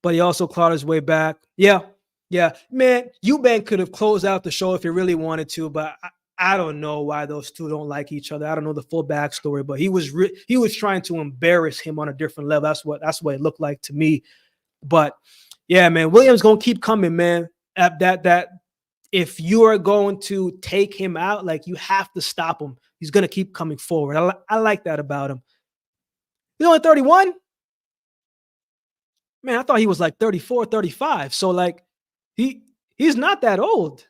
but he also clawed his way back. Yeah. Man, Eubank could have closed out the show if he really wanted to, but I don't know why those two don't like each other. I don't know the full backstory, but he was trying to embarrass him on a different level. That's what it looked like to me. But yeah, man, Williams gonna keep coming, man. That if you are going to take him out, like you have to stop him. He's going to keep coming forward. I like that about him. He's only 31. Man, I thought he was like 34, 35. So like he's not that old.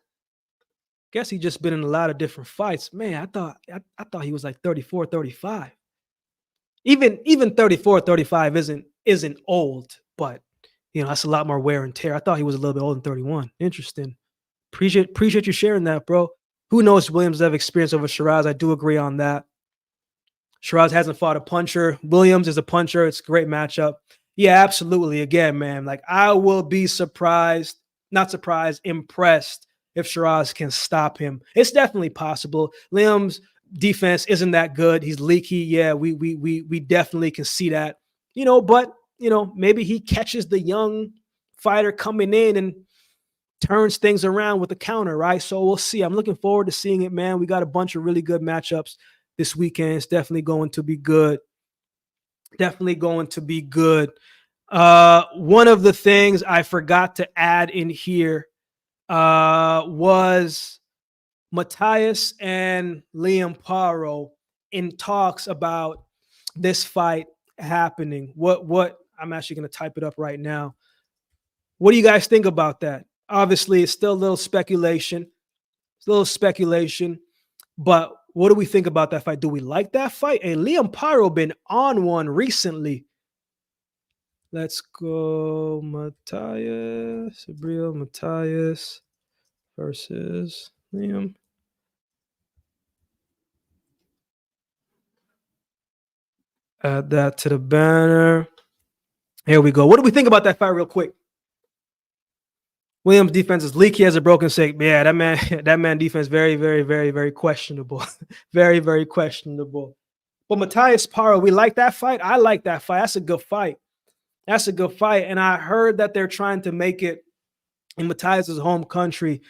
Guess he just been in a lot of different fights. Man, I thought he was like 34, 35. Even 34, 35 isn't old, but that's a lot more wear and tear. I thought he was a little bit older than 31. Interesting. Appreciate you sharing that, bro. Who knows Williams have experience over Shiraz? I do agree on that. Shiraz hasn't fought a puncher. Williams is a puncher. It's a great matchup. Yeah, absolutely. Again, man, like I will be impressed if Shiraz can stop him. It's definitely possible. Liam's defense isn't that good. He's leaky. Yeah, we definitely can see that. But maybe he catches the young fighter coming in and turns things around with the counter, right? So we'll see. I'm looking forward to seeing it, man. We got a bunch of really good matchups this weekend. It's definitely going to be good. One of the things I forgot to add in here was Matias and Liam Paro in talks about this fight happening. What I'm actually going to type it up right now. What do you guys think about that? Obviously, it's still a little speculation. But What do we think about that fight? Do we like that fight? Hey, Liam Paro been on one recently. Let's go, Matias versus Liam. Add that to the banner. Here we go. What do we think about that fight, real quick? Williams' defense is leaky as a broken sink. Yeah, that man defense very, very, very, very questionable. Very, very questionable. But Matias Paro, we like that fight. I like that fight. That's a good fight. That's a good fight. And I heard that they're trying to make it in Matias's home country.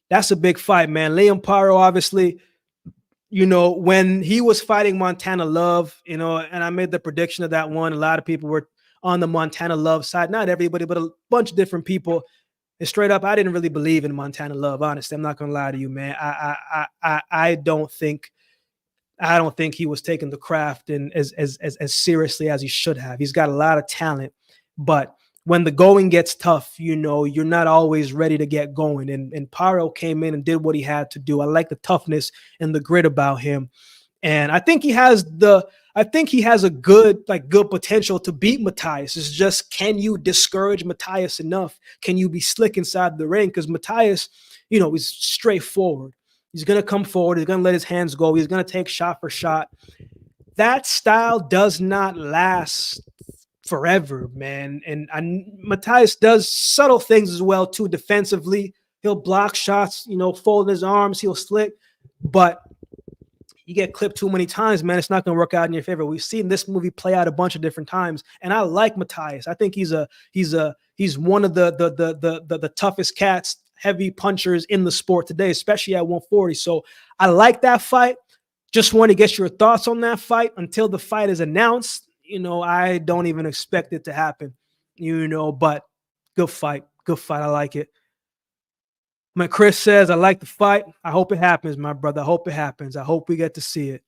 That's a big fight, man. Liam Paro, obviously, when he was fighting Montana Love, and I made the prediction of that one. A lot of people were on the Montana Love side. Not everybody, but a bunch of different people. And straight up, I didn't really believe in Montana Love. Honestly, I'm not gonna lie to you, man. I don't think he was taking the craft and as seriously as he should have. He's got a lot of talent, but when the going gets tough, you're not always ready to get going. And Paro came in and did what he had to do. I like the toughness and the grit about him. And I think he has a good potential to beat Matias. It's just, can you discourage Matias enough? Can you be slick inside the ring? Because Matias, is straightforward. He's going to come forward. He's going to let his hands go. He's going to take shot for shot. That style does not last forever, man. And Matias does subtle things as well, too, defensively. He'll block shots, fold his arms. He'll slick. But you get clipped too many times, man, it's not going to work out in your favor. We've seen this movie play out a bunch of different times, and I like Matias. I think he's one of the toughest cats, heavy punchers in the sport today, especially at 140. So I like that fight. Just want to get your thoughts on that fight. Until the fight is announced, I don't even expect it to happen. But good fight. Good fight. I like it. My Chris says, I like the fight. I hope it happens, my brother. I hope it happens. I hope we get to see it.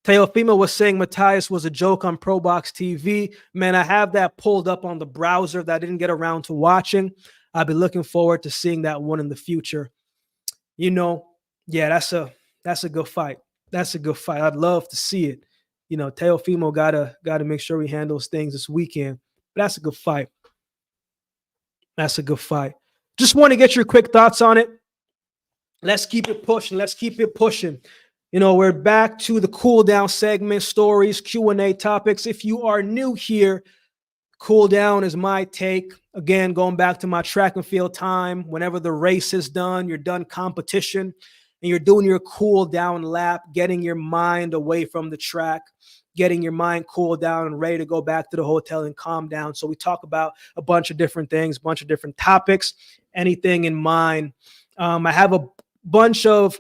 Teofimo was saying Matias was a joke on ProBox TV. Man, I have that pulled up on the browser that I didn't get around to watching. I'll be looking forward to seeing that one in the future. Yeah, that's a good fight. That's a good fight. I'd love to see it. Teofimo gotta make sure he handles things this weekend. But that's a good fight. That's a good fight. Just want to get your quick thoughts on it. Let's keep it pushing. Let's keep it pushing. We're back to the cool down segment, stories, Q&A topics. If you are new here, cool down is my take. Again, going back to my track and field time, whenever the race is done, you're done competition, and you're doing your cool down lap, getting your mind away from the track, getting your mind cooled down and ready to go back to the hotel and calm down. So we talk about a bunch of different things, a bunch of different topics, anything in mind. I have a bunch of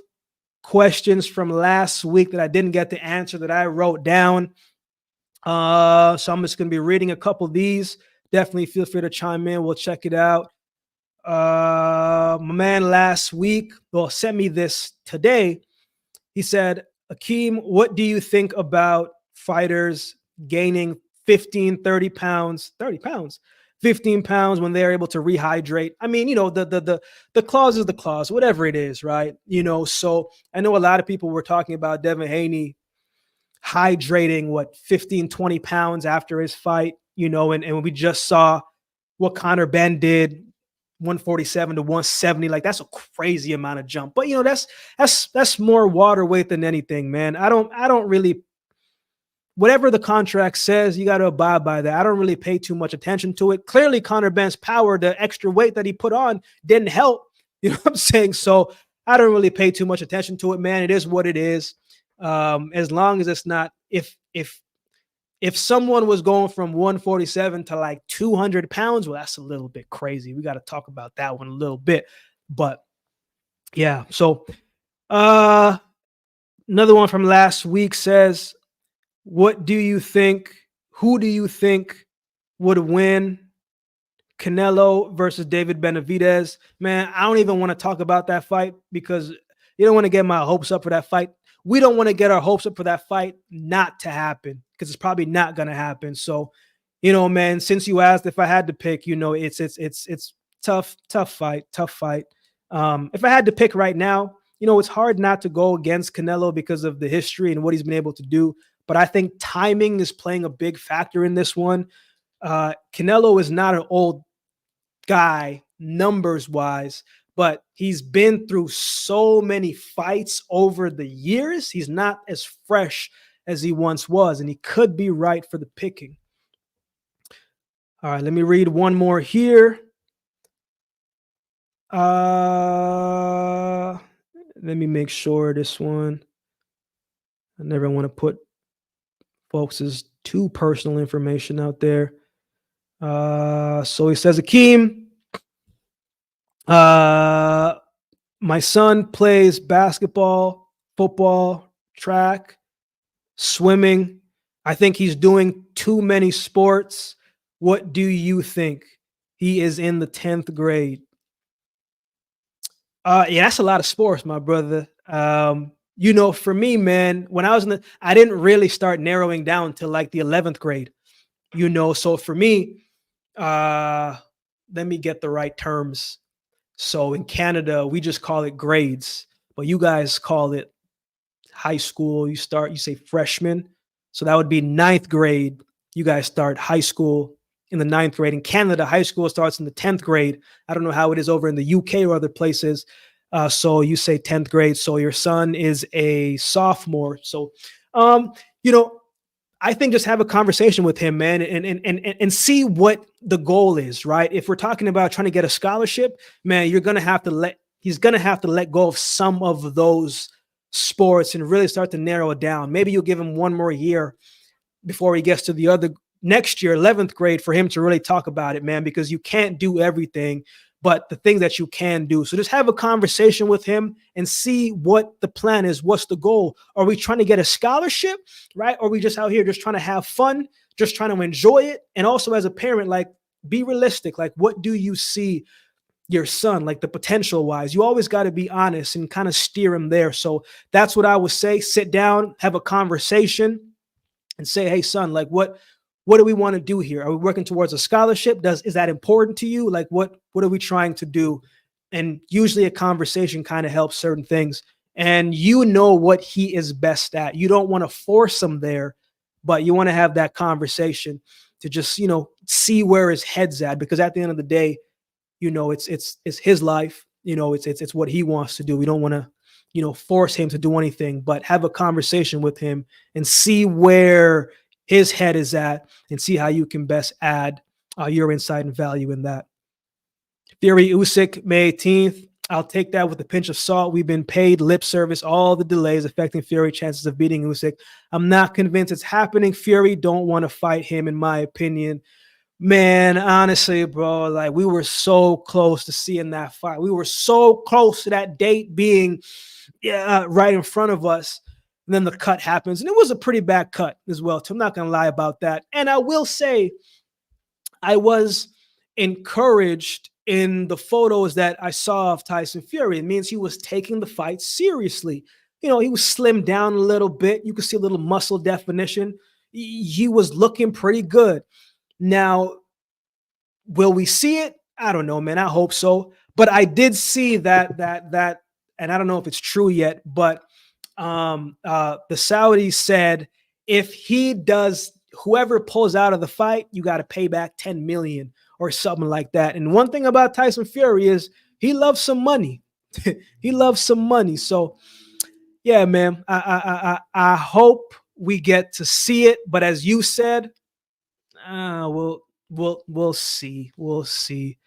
questions from last week that I didn't get to answer that I wrote down. So I'm just going to be reading a couple of these. Definitely feel free to chime in. We'll check it out. My man last week, sent me this today. He said, Akeem, what do you think about fighters gaining 15 pounds 15 pounds when they're able to rehydrate? I mean, the clause is the clause, whatever it is, right? So I know a lot of people were talking about Devin Haney hydrating 15-20 pounds after his fight, and we just saw what Conor Benn did, 147 to 170. Like, that's a crazy amount of jump. But that's more water weight than anything, man. I don't really, whatever the contract says, you got to abide by that. I don't really pay too much attention to it. Clearly, Conor Benn's power, the extra weight that he put on, didn't help. You know what I'm saying? So I don't really pay too much attention to it, man. It is what it is. As long as it's not, if someone was going from 147 to 200 pounds, well, that's a little bit crazy. We got to talk about that one a little bit. But yeah, so another one from last week says, who do you think would win, Canelo versus David Benavidez? Man, I don't even want to talk about that fight because you don't want to get my hopes up for that fight. We don't want to get our hopes up for that fight not to happen, because it's probably not going to happen. So, man, since you asked if I had to pick, it's tough fight. If I had to pick right now, it's hard not to go against Canelo because of the history and what he's been able to do. But I think timing is playing a big factor in this one. Canelo is not an old guy numbers wise, but he's been through so many fights over the years. He's not as fresh as he once was, and he could be right for the picking. All right, let me read one more here. Let me make sure this one. I never want to put folks' too personal information out there. So he says, Akeem, my son plays basketball, football, track, swimming. I think he's doing too many sports. What do you think? He is in the 10th grade. Yeah, that's a lot of sports, my brother. For me, man, when I was I didn't really start narrowing down till like the 11th grade, so for me, let me get the right terms. So in Canada, we just call it grades, but you guys call it high school. You say freshman. So that would be 9th grade. You guys start high school in the 9th grade. In Canada, high school starts in the 10th grade. I don't know how it is over in the UK or other places. So you say 10th grade. So your son is a sophomore. So, I think just have a conversation with him, man, and see what the goal is, right? If we're talking about trying to get a scholarship, man, he's gonna have to let go of some of those sports and really start to narrow it down. Maybe you'll give him one more year before he gets to the other next year, 11th grade, for him to really talk about it, man, because you can't do everything, but the things that you can do. So just have a conversation with him and see what the plan is. What's the goal? Are we trying to get a scholarship, right? Or are we just out here just trying to have fun, just trying to enjoy it? And also as a parent, like, be realistic. Like, what do you see your son, like the potential wise? You always got to be honest and kind of steer him there. So that's what I would say. Sit down, have a conversation and say, hey, son, like, what do we want to do here? Are we working towards a scholarship? Is that important to you? Like, what are we trying to do? And usually a conversation kind of helps certain things. And you know what he is best at. You don't want to force him there, but you want to have that conversation to just, see where his head's at. Because at the end of the day, it's his life. It's what he wants to do. We don't want to, force him to do anything, but have a conversation with him and see where his head is at and see how you can best add your insight and value in that. Fury Usyk, May 18th. I'll take that with a pinch of salt. We've been paid lip service, all the delays affecting Fury chances of beating Usyk. I'm not convinced it's happening. Fury don't want to fight him, in my opinion. Man, honestly, bro, like, we were so close to seeing that fight. We were so close to that date being right in front of us. And then the cut happens. And it was a pretty bad cut as well, too. I'm not going to lie about that. And I will say I was encouraged in the photos that I saw of Tyson Fury. It means he was taking the fight seriously. He was slimmed down a little bit. You could see a little muscle definition. He was looking pretty good. Now, will we see it? I don't know, man. I hope so. But I did see that, and I don't know if it's true yet, but the Saudis said if he does, whoever pulls out of the fight, you got to pay back 10 million or something like that. And one thing about Tyson Fury is he loves some money. He loves some money. So yeah, man, I hope we get to see it. But as you said, we'll see. We'll see.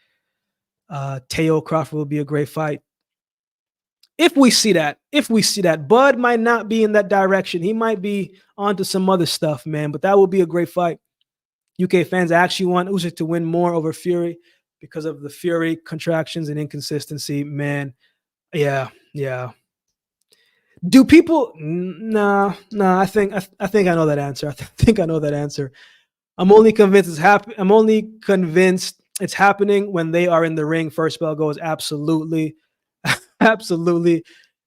Teo Crawford will be a great fight. If we see that, Bud might not be in that direction. He might be onto some other stuff, man. But that would be a great fight. UK fans actually want Usyk to win more over Fury because of the Fury contractions and inconsistency, man. Yeah. Do people? Nah. I think I know that answer. I think I know that answer. I'm only convinced it's happening when they are in the ring. First bell goes. Absolutely. Absolutely.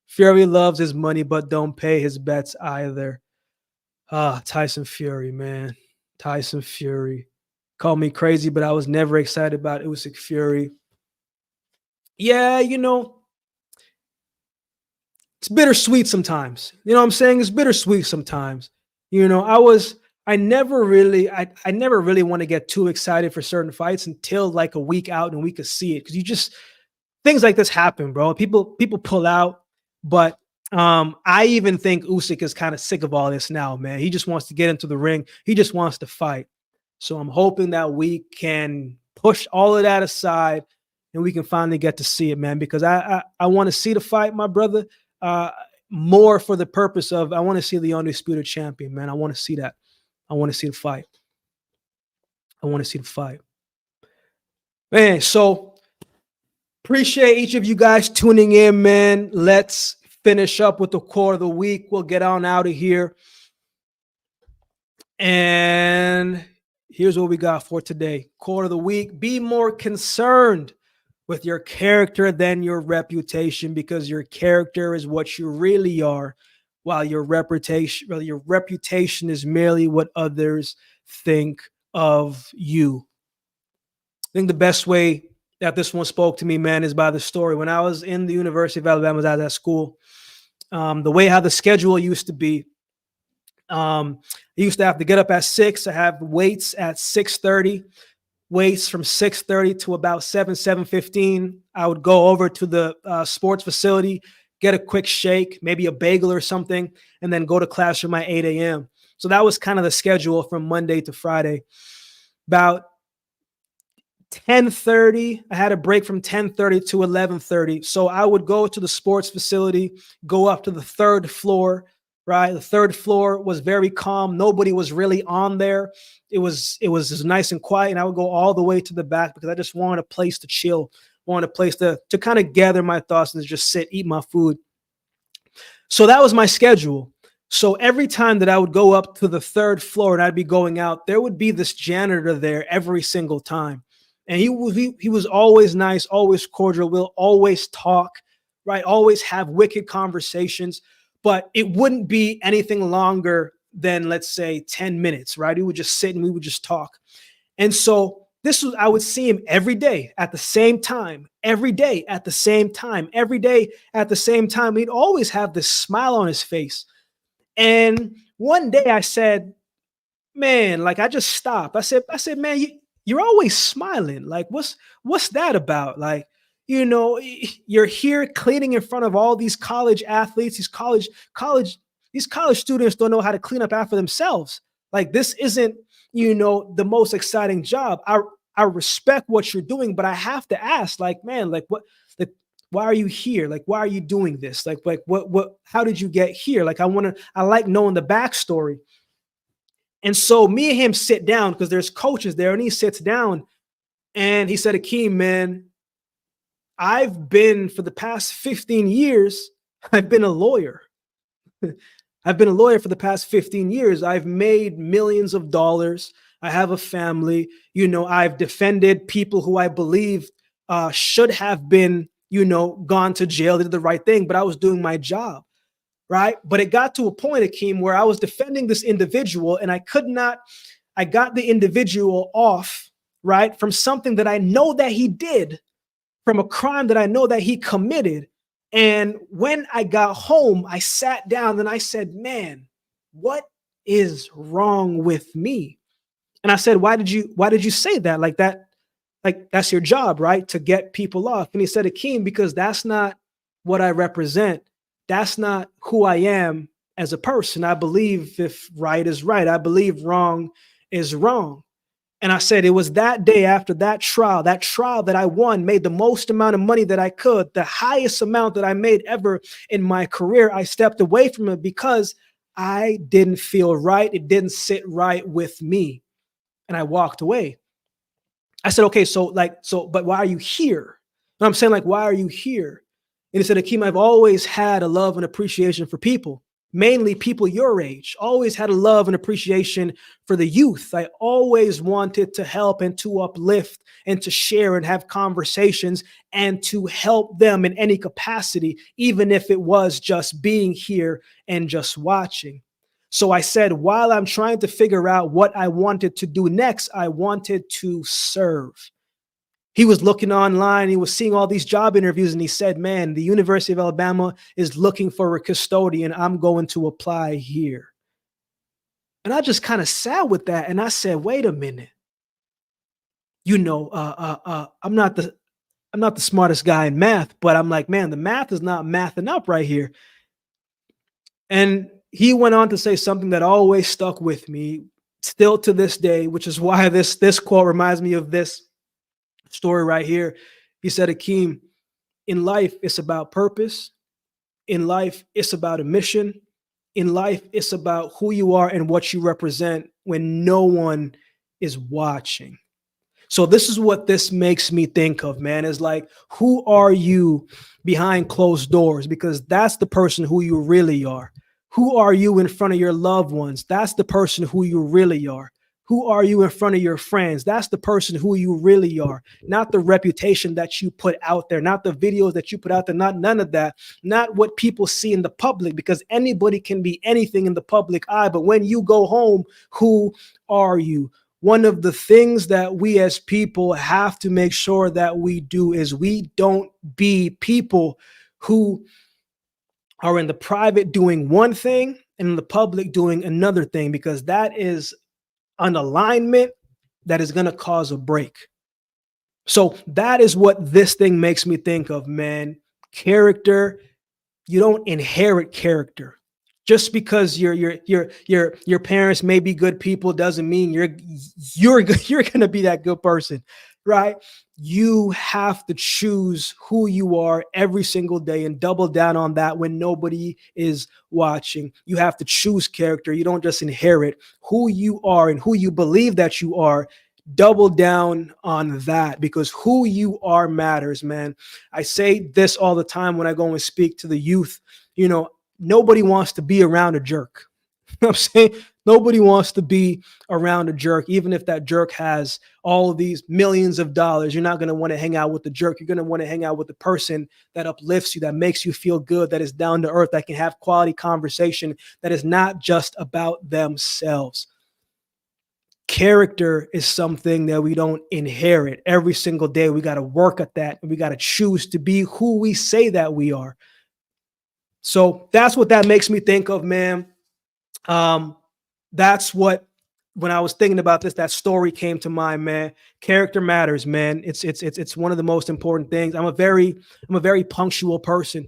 Fury loves his money, but don't pay his bets either. Tyson Fury, man. Tyson Fury. Call me crazy, but I was never excited about Usyk Fury. Yeah, it's bittersweet sometimes. You know what I'm saying? It's bittersweet sometimes. You know, I never really want to get too excited for certain fights until like a week out and we could see it. Cause you just things like this happen, bro. People pull out, but I even think Usyk is kind of sick of all this now, man. He just wants to get into the ring. He just wants to fight. So I'm hoping that we can push all of that aside and we can finally get to see it, man. Because I want to see the fight, my brother. Uh, More for the purpose of I want to see the undisputed champion, man. I want to see that. I want to see the fight. I want to see the fight, man. So appreciate each of you guys tuning in, man. Let's finish up with the core of the week. We'll get on out of here. And here's what we got for today. Core of the week. Be more concerned with your character than your reputation, because your character is what you really are, while your reputation is merely what others think of you. I think the best way that this one spoke to me, man, is by the story. When I was in the University of Alabama, I was at school, the way how the schedule used to be, I used to have to get up at 6. I have weights at 6:30, weights from 6:30 to about 7:15. I would go over to the sports facility, get a quick shake, maybe a bagel or something, and then go to class from my 8 a.m. So that was kind of the schedule from Monday to Friday. About 10:30, I had a break from 10:30 to 11:30. So I would go to the sports facility, go up to the third floor, right? The third floor was very calm. Nobody was really on there. It was just nice and quiet. And I would go all the way to the back because I just wanted a place to chill, wanted a place to kind of gather my thoughts and just sit, eat my food. So that was my schedule. So every time that I would go up to the third floor and I'd be going out, there would be this janitor there every single time. And he was always nice, always cordial. We'll always talk, right? Always have wicked conversations, but it wouldn't be anything longer than, let's say, 10 minutes, right? He would just sit and we would just talk. And so I would see him every day at the same time, every day at the same time, every day at the same time. He'd always have this smile on his face. And one day I said, man, like I just stopped. I said, man, you're always smiling. Like, what's that about? Like, you're here cleaning in front of all these college athletes, these college students don't know how to clean up after themselves. Like, this isn't, the most exciting job. I respect what you're doing, but I have to ask, like, man, like why are you here? Like, why are you doing this? Like what, how did you get here? Like, I like knowing the backstory. And so me and him sit down because there's coaches there, and he sits down and he said, Akeem, man, I've been for the past 15 years, I've been a lawyer. I've been a lawyer for the past 15 years. I've made millions of dollars. I have a family. I've defended people who I believe should have been, gone to jail. They did the right thing, but I was doing my job. Right. But it got to a point, Akeem, where I was defending this individual and I got the individual off, right, from something that I know that he did, from a crime that I know that he committed. And when I got home, I sat down and I said, man, what is wrong with me? And I said, why did you say that? Like that's your job, right? To get people off. And he said, Akeem, because that's not what I represent. That's not who I am as a person. I believe if right is right. I believe wrong is wrong. And I said, it was that day after that trial that I won, made the most amount of money that I could, the highest amount that I made ever in my career. I stepped away from it because I didn't feel right. It didn't sit right with me. And I walked away. I said, okay, but why are you here? And I'm saying, like, why are you here? And he said, Akeem, I've always had a love and appreciation for people, mainly people your age. Always had a love and appreciation for the youth. I always wanted to help and to uplift and to share and have conversations and to help them in any capacity, even if it was just being here and just watching. So I said, while I'm trying to figure out what I wanted to do next, I wanted to serve. He was looking online, he was seeing all these job interviews, and he said, man, the University of Alabama is looking for a custodian. I'm going to apply here. And I just kind of sat with that and I said, wait a minute. I'm not the smartest guy in math, but I'm like, man, the math is not mathing up right here. And he went on to say something that always stuck with me still to this day, which is why this quote reminds me of this story right here. He said, Akeem, in life, it's about purpose. In life, it's about a mission. In life, it's about who you are and what you represent when no one is watching. So this is what this makes me think of, man, is like, who are you behind closed doors? Because that's the person who you really are. Who are you in front of your loved ones? That's the person who you really are. Who are you in front of your friends? That's the person who you really are. Not the reputation that you put out there, not the videos that you put out there, not none of that, not what people see in the public, because anybody can be anything in the public eye. But when you go home, who are you? One of the things that we as people have to make sure that we do is we don't be people who are in the private doing one thing and in the public doing another thing, because that is an alignment that is going to cause a break. So that is what this thing makes me think of, man. Character, you don't inherit character. Just because your parents may be good people doesn't mean you're going to be that good person, right? You have to choose who you are every single day and double down on that when nobody is watching. You have to choose character. You don't just inherit who you are and who you believe that you are. Double down on that, because who you are matters, man. I say this all the time when I go and speak to the youth. Nobody wants to be around a jerk. You know what I'm saying? Nobody wants to be around a jerk, even if that jerk has all of these millions of dollars. You're not going to want to hang out with the jerk. You're going to want to hang out with the person that uplifts you, that makes you feel good, that is down to earth, that can have quality conversation, that is not just about themselves. Character is something that we don't inherit. Every single day, we got to work at that, and we got to choose to be who we say that we are. So that's what that makes me think of, man. That's what, when I was thinking about this, that story came to mind, man. Character matters, man. It's one of the most important things. I'm a very punctual person,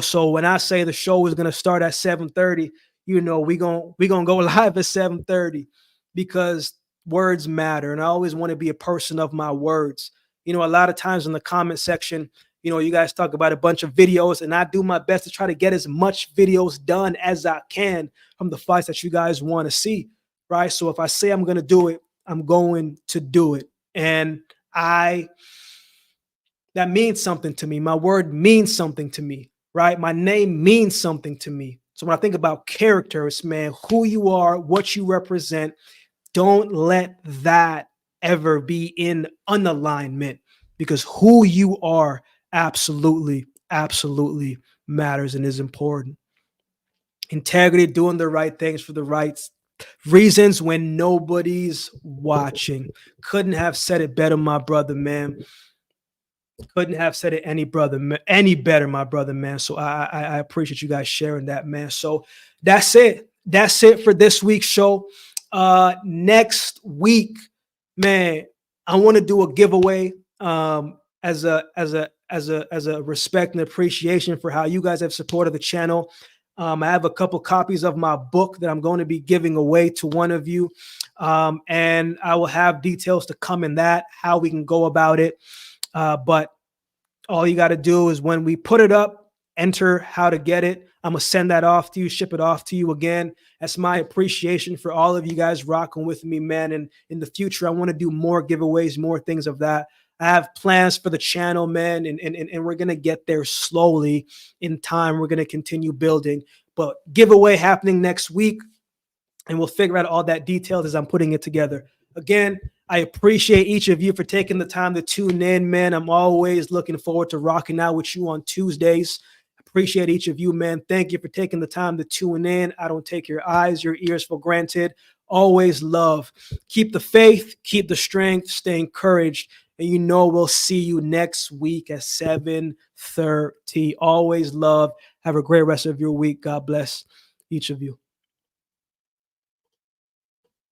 so when I say the show is going to start at 7:30, we going to go live at 7:30, because words matter. And I always want to be a person of my words. A lot of times in the comment section, you guys talk about a bunch of videos, and I do my best to try to get as much videos done as I can from the fights that you guys want to see, right? So if I say I'm going to do it, I'm going to do it. And that means something to me. My word means something to me, right? My name means something to me. So when I think about character, it's, man, who you are, what you represent. Don't let that ever be in unalignment, because who you are absolutely matters and is important. Integrity, doing the right things for the right reasons when nobody's watching. Couldn't have said it better, my brother, man. Couldn't have said it any better, my brother, man. So I appreciate you guys sharing that, man. So that's it. That's it for this week's show. Next week, man, I want to do a giveaway as a respect and appreciation for how you guys have supported the channel. I have a couple copies of my book that I'm going to be giving away to one of you. And I will have details to come in that, how we can go about it. But all you got to do is, when we put it up, enter how to get it. I'm going to send that off to you, ship it off to you again. That's my appreciation for all of you guys rocking with me, man. And in the future, I want to do more giveaways, more things of that. I have plans for the channel, man, and we're going to get there slowly in time. We're going to continue building. But giveaway happening next week, and we'll figure out all that details as I'm putting it together. Again, I appreciate each of you for taking the time to tune in, man. I'm always looking forward to rocking out with you on Tuesdays. Appreciate each of you, man. Thank you for taking the time to tune in. I don't take your eyes, your ears for granted. Always love. Keep the faith, keep the strength, stay encouraged, And we'll see you next week at 7:30. Always love. Have a great rest of your week. God bless each of you.